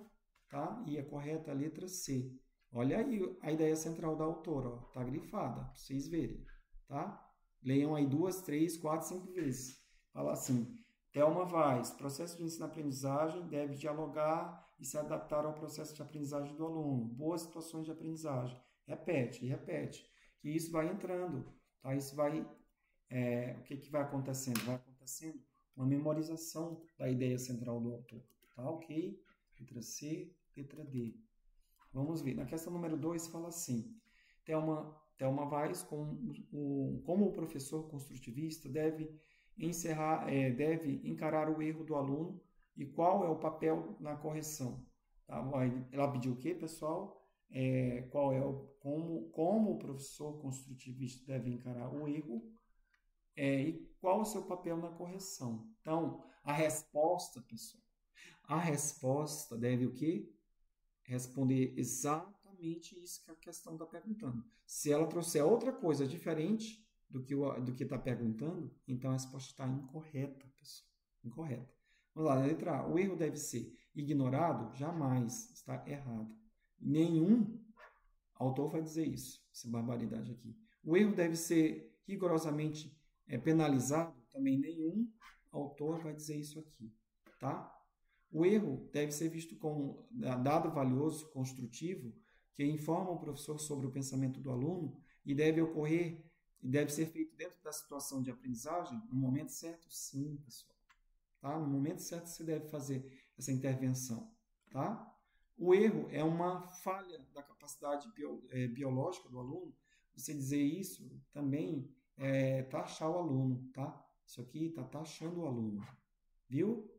S1: tá? E a correta a letra C. Olha aí a ideia central da autora, ó, tá grifada, para vocês verem, tá? Leiam aí 2, 3, 4, 5 vezes. Fala assim, Thelma Weiss, processo de ensino-aprendizagem deve dialogar e se adaptar ao processo de aprendizagem do aluno. Boas situações de aprendizagem. Repete e repete. Que isso vai entrando, tá? Isso vai... o que vai acontecendo? Vai acontecendo uma memorização da ideia central do autor, tá? Ok? Letra C, letra D. Vamos ver. Na questão número 2, fala assim. Thelma Weiss, como o professor construtivista, deve encarar o erro do aluno e qual é o papel na correção. Tá? Ela pediu o quê, pessoal? Como o professor construtivista deve encarar o erro e qual o seu papel na correção. Então, a resposta, pessoal, a resposta deve o quê? Responder exatamente isso que a questão está perguntando. Se ela trouxer outra coisa diferente do que está perguntando, então a resposta está incorreta, pessoal. Incorreta. Vamos lá, letra A. O erro deve ser ignorado? Jamais. Está errado. Nenhum autor vai dizer isso. Essa barbaridade aqui. O erro deve ser rigorosamente penalizado? Também nenhum autor vai dizer isso aqui. Tá? O erro deve ser visto como dado valioso, construtivo, que informa o professor sobre o pensamento do aluno e deve ser feito dentro da situação de aprendizagem no momento certo? Sim, pessoal. Tá? No momento certo você deve fazer essa intervenção. Tá? O erro é uma falha da capacidade biológica do aluno. Você dizer isso também taxar o aluno. Tá? Isso aqui está taxando o aluno. Viu?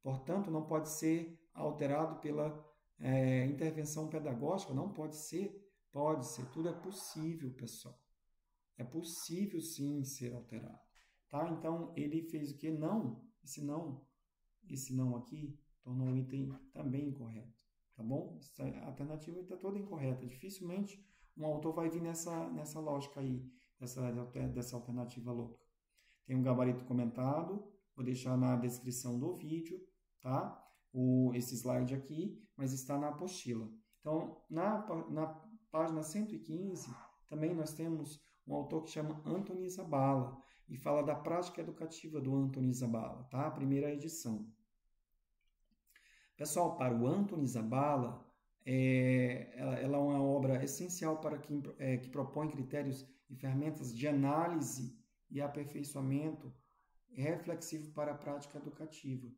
S1: Portanto, não pode ser alterado pela intervenção pedagógica. Não pode ser? Pode ser. Tudo é possível, pessoal. É possível, sim, ser alterado. Tá? Então, ele fez o quê? Não. Esse não aqui tornou o item também incorreto. Tá bom? Essa alternativa está toda incorreta. Dificilmente um autor vai vir nessa lógica aí, dessa alternativa louca. Tem um gabarito comentado. Vou deixar na descrição do vídeo, tá? Esse slide aqui, mas está na apostila. Então, na página 115, também nós temos um autor que chama Anthony Zabala e fala da prática educativa do Anthony Zabala, tá? A primeira edição. Pessoal, para o Anthony Zabala, ela é uma obra essencial para quem que propõe critérios e ferramentas de análise e aperfeiçoamento reflexivo para a prática educativa,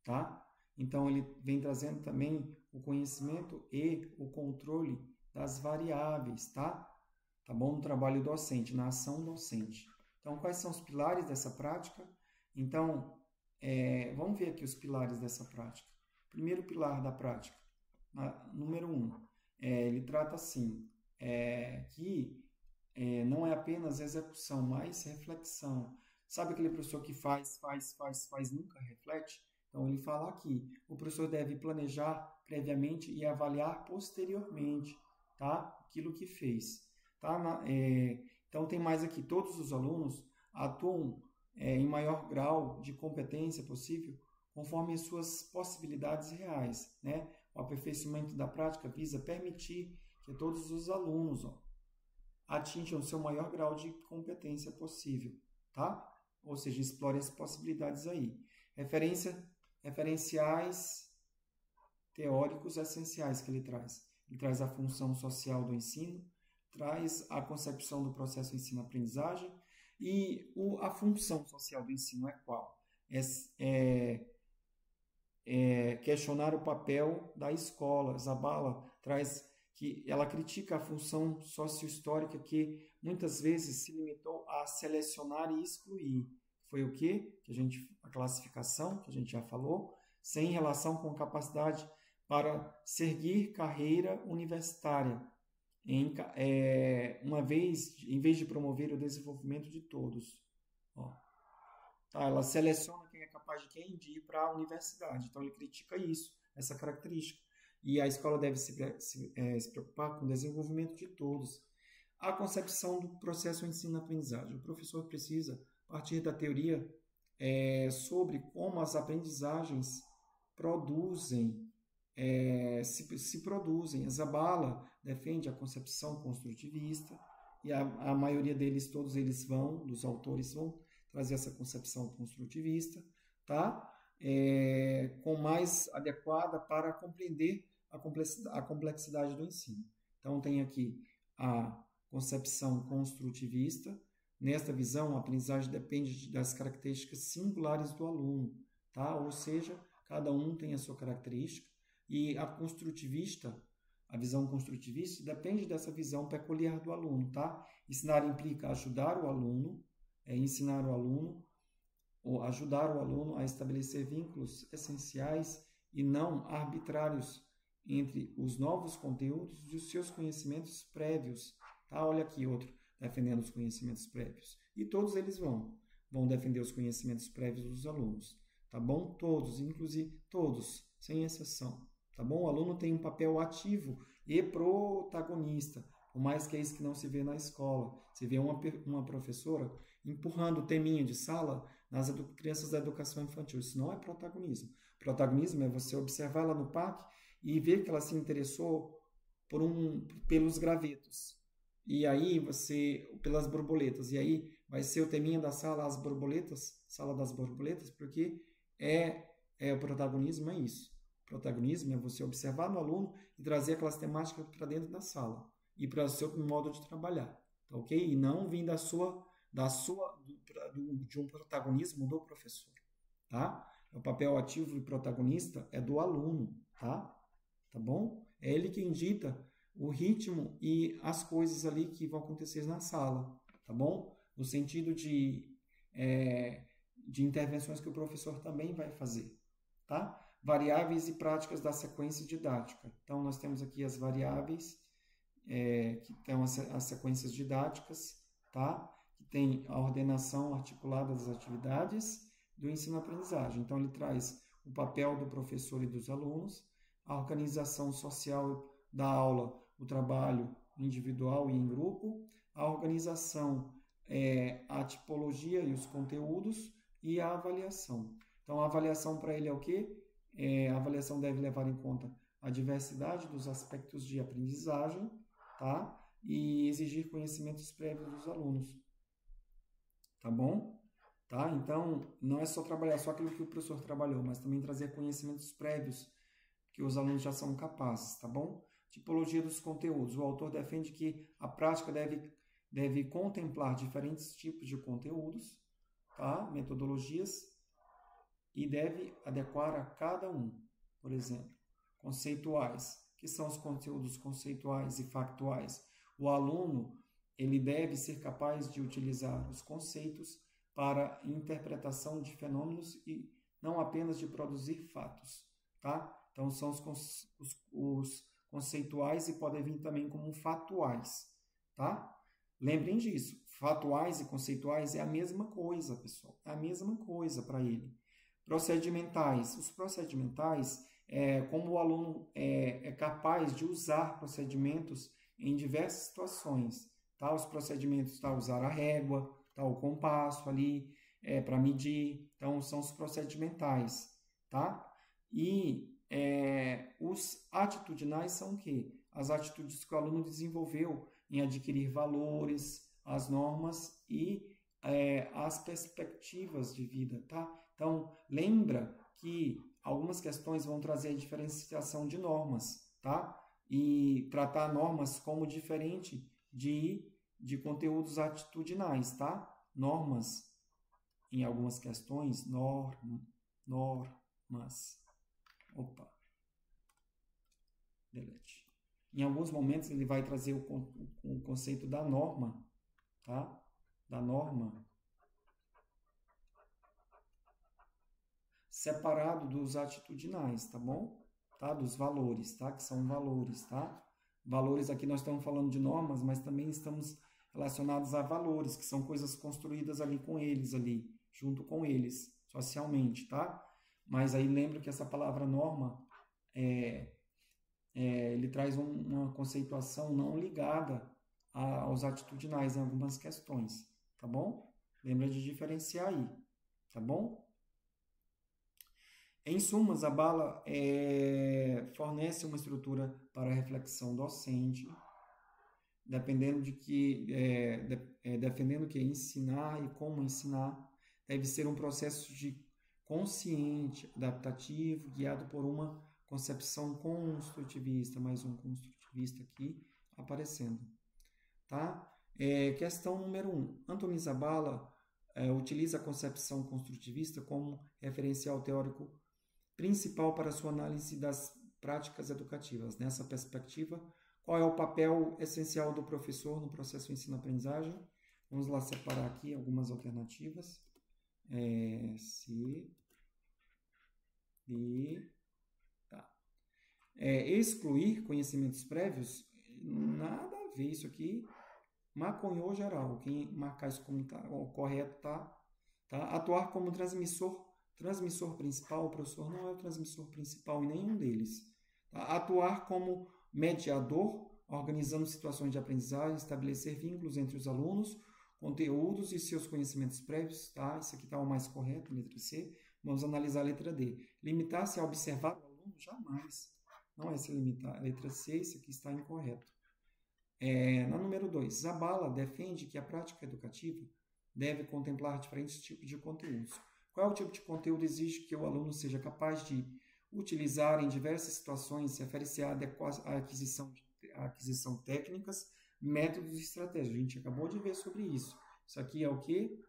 S1: tá? Então, ele vem trazendo também o conhecimento e o controle das variáveis, tá? Tá bom? No trabalho docente, na ação docente. Então, quais são os pilares dessa prática? Então, vamos ver aqui os pilares dessa prática. Primeiro pilar da prática, número 1, ele trata assim, que não é apenas execução, mas reflexão. Sabe aquele professor que faz, nunca reflete? Então, ele fala aqui, o professor deve planejar previamente e avaliar posteriormente, tá? Aquilo que fez. Tá? Então, tem mais aqui, todos os alunos atuam em maior grau de competência possível conforme as suas possibilidades reais, né? O aperfeiçoamento da prática visa permitir que todos os alunos atinjam o seu maior grau de competência possível, tá? Ou seja, explore as possibilidades aí. Referenciais teóricos essenciais que ele traz. Ele traz a função social do ensino, traz a concepção do processo ensino-aprendizagem e a função social do ensino é qual? Questionar o papel da escola. Zabala traz que ela critica a função sociohistórica que muitas vezes se limitou a selecionar e excluir. Foi o quê? A classificação, que a gente já falou, sem relação com capacidade para seguir carreira universitária, em vez de promover o desenvolvimento de todos. Tá, ela seleciona quem é capaz de ir para a universidade. Então, ele critica isso, essa característica. E a escola deve se preocupar com o desenvolvimento de todos. A concepção do processo ensino-aprendizagem. O professor precisa partir da teoria sobre como as aprendizagens se produzem. A Zabala defende a concepção construtivista e a maioria deles, todos eles dos autores vão trazer essa concepção construtivista, tá? Com mais adequada para compreender a complexidade do ensino. Então, tem aqui a concepção construtivista. Nesta visão, a aprendizagem depende das características singulares do aluno, tá? Ou seja, cada um tem a sua característica. E a visão construtivista depende dessa visão peculiar do aluno, tá? Ensinar implica ajudar o aluno, ou ajudar o aluno a estabelecer vínculos essenciais e não arbitrários entre os novos conteúdos e os seus conhecimentos prévios. Tá? Olha aqui outro, defendendo os conhecimentos prévios. E todos eles vão defender os conhecimentos prévios dos alunos. Tá bom? Todos, inclusive todos, sem exceção. Tá bom? O aluno tem um papel ativo e protagonista, por mais que é isso que não se vê na escola. Você vê uma professora empurrando o teminha de sala nas crianças da educação infantil. Isso não é protagonismo. Protagonismo é você observar ela no parque e ver que ela se interessou pelos gravetos. E aí pelas borboletas. E aí vai ser o teminha da sala, sala das borboletas, porque o protagonismo é isso. Protagonismo é você observar no aluno e trazer aquelas temáticas para dentro da sala e para o seu modo de trabalhar, tá ok? E não vir de um protagonismo do professor, tá? O papel ativo e protagonista é do aluno, tá? Tá bom? É ele quem dita o ritmo e as coisas ali que vão acontecer na sala, tá bom? No sentido de intervenções que o professor também vai fazer, tá? Variáveis e práticas da sequência didática. Então, nós temos aqui as variáveis, que estão as sequências didáticas, tá? Que tem a ordenação articulada das atividades do ensino-aprendizagem. Então, ele traz o papel do professor e dos alunos, a organização social da aula, o trabalho individual e em grupo, a organização, a tipologia e os conteúdos e a avaliação. Então, a avaliação para ele é o quê? A avaliação deve levar em conta a diversidade dos aspectos de aprendizagem, tá? E exigir conhecimentos prévios dos alunos. Tá bom? Tá? Então, não é só trabalhar só aquilo que o professor trabalhou, mas também trazer conhecimentos prévios que os alunos já são capazes, tá bom? Tipologia dos conteúdos. O autor defende que a prática deve contemplar diferentes tipos de conteúdos, tá? Metodologias, e deve adequar a cada um. Por exemplo, conceituais. O que são os conteúdos conceituais e factuais? O aluno ele deve ser capaz de utilizar os conceitos para interpretação de fenômenos e não apenas de produzir fatos, tá? Então, são os conceituais e podem vir também como fatuais, tá? Lembrem disso, fatuais e conceituais é a mesma coisa, pessoal, é a mesma coisa para ele. Procedimentais, os procedimentais como o aluno é capaz de usar procedimentos em diversas situações, tá? Os procedimentos, tá? Usar a régua, tá? O compasso ali para medir, então são os procedimentais, tá? E os atitudinais são o quê? As atitudes que o aluno desenvolveu em adquirir valores, as normas e as perspectivas de vida, tá? Então, lembra que algumas questões vão trazer a diferenciação de normas, tá? E tratar normas como diferente de conteúdos atitudinais, tá? Normas, em algumas questões, normas. Opa. Delete. Em alguns momentos ele vai trazer o conceito da norma, tá? Da norma separado dos atitudinais, tá bom? Tá? Dos valores, tá? Que são valores, tá? Valores aqui nós estamos falando de normas, mas também estamos relacionados a valores, que são coisas construídas ali com eles, ali, junto com eles, socialmente, tá? Mas aí lembra que essa palavra norma ele traz uma conceituação não ligada aos atitudinais em algumas questões, tá bom? Lembra de diferenciar aí, tá bom? Em sumas, a Bala fornece uma estrutura para a reflexão docente, defendendo que ensinar e como ensinar deve ser um processo consciente, adaptativo, guiado por uma concepção construtivista, mais um construtivista aqui aparecendo, tá? Questão número 1. Antoni Zabala utiliza a concepção construtivista como referencial teórico principal para sua análise das práticas educativas. Nessa perspectiva, qual é o papel essencial do professor no processo de ensino-aprendizagem? Vamos lá separar aqui algumas alternativas. Excluir conhecimentos prévios, nada a ver isso aqui, maconhou geral, quem marcar isso como correto tá? Atuar como transmissor principal, o professor não é o transmissor principal em nenhum deles, tá? Atuar como mediador, organizando situações de aprendizagem, estabelecer vínculos entre os alunos, conteúdos e seus conhecimentos prévios, tá? Isso aqui está o mais correto, letra C. Vamos analisar a letra D. Limitar-se a observar o aluno? Jamais. Não é se limitar. A letra C, isso aqui está incorreto. Na número 2, Zabala defende que a prática educativa deve contemplar diferentes tipos de conteúdos. Qual é o tipo de conteúdo exige que o aluno seja capaz de utilizar em diversas situações? Refere-se à aquisição técnicas, métodos e estratégias. A gente acabou de ver sobre isso. Isso aqui é o quê?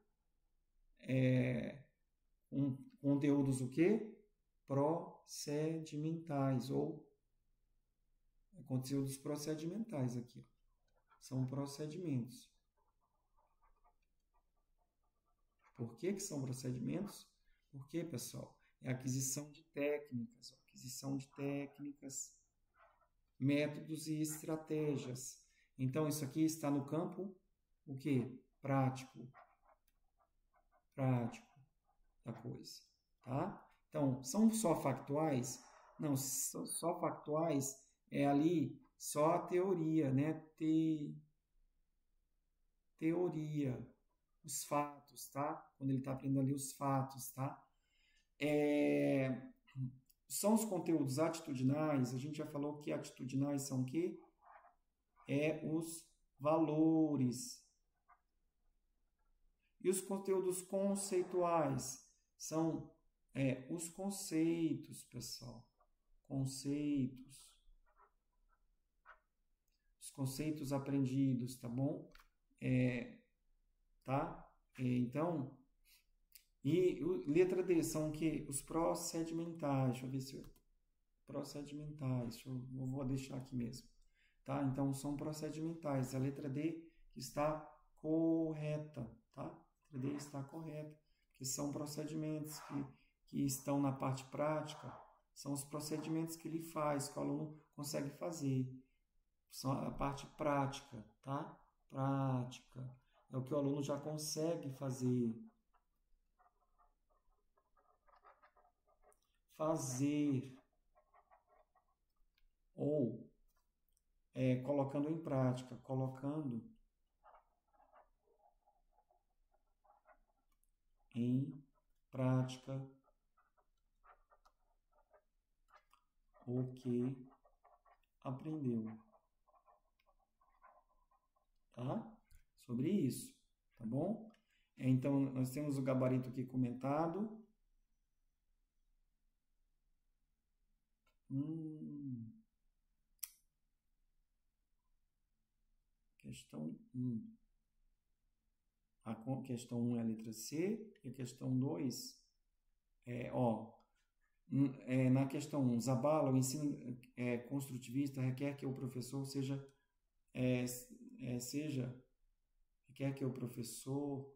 S1: Conteúdos o quê? Procedimentais, ou conteúdos procedimentais aqui, ó. São procedimentos. Por que são procedimentos? Porque, pessoal, é aquisição de técnicas, métodos e estratégias. Então, isso aqui está no campo, o quê? Prático da coisa, tá? Então, são só factuais? Não, só factuais é ali só a teoria, né? Teoria, os fatos, tá? Quando ele está aprendendo ali os fatos, tá? São os conteúdos atitudinais. A gente já falou que atitudinais são o quê? Os valores. E os conteúdos conceituais são os conceitos, pessoal. conceitos. Os conceitos aprendidos, tá bom? Então, letra D são o quê? Os procedimentais. Deixa eu ver se eu... Procedimentais. Eu vou deixar aqui mesmo. Tá? Então, são procedimentais. A letra D está correta, tá? A letra D está correta. Que são procedimentos que estão na parte prática. São os procedimentos que ele faz, que o aluno consegue fazer. São a parte prática, tá? Prática. É o que o aluno já consegue fazer. Ou colocando em prática, colocando em prática o que aprendeu, tá? Sobre isso, tá bom? Então, nós temos o gabarito aqui comentado. Questão 1. A questão 1 é a letra C, e a questão 2 na questão 1, Zabala, o ensino construtivista requer que o professor requer que o professor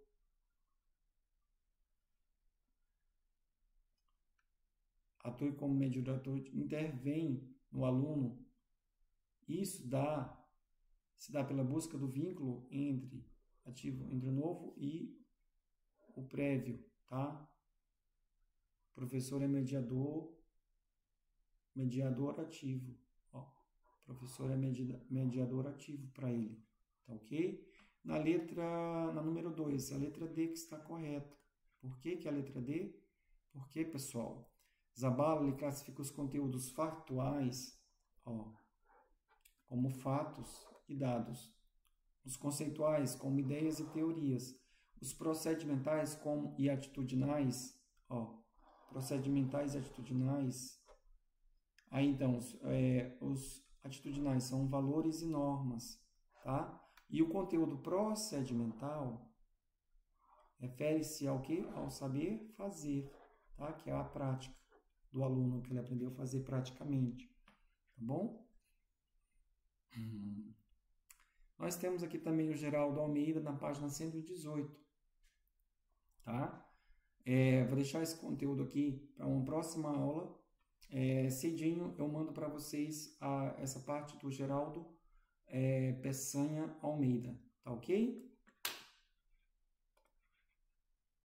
S1: atue como mediador, intervém no aluno. Isso se dá pela busca do vínculo entre o novo e o prévio, tá? O professor é mediador ativo. Ó, o professor é mediador ativo para ele, tá ok? Na número 2, a letra D que está correta. Por que a letra D? Porque, pessoal, Zabala ele classifica os conteúdos factuais como fatos e dados, os conceituais como ideias e teorias, os procedimentais e atitudinais, procedimentais e atitudinais. Aí então, os atitudinais são valores e normas, tá? E o conteúdo procedimental refere-se ao quê? Ao saber fazer, tá? Que é a prática do aluno, que ele aprendeu a fazer praticamente, tá bom? Nós temos aqui também o Geraldo Almeida na página 118, tá? Vou deixar esse conteúdo aqui para uma próxima aula. Cedinho eu mando para vocês essa parte do Geraldo Peçanha Almeida, tá ok?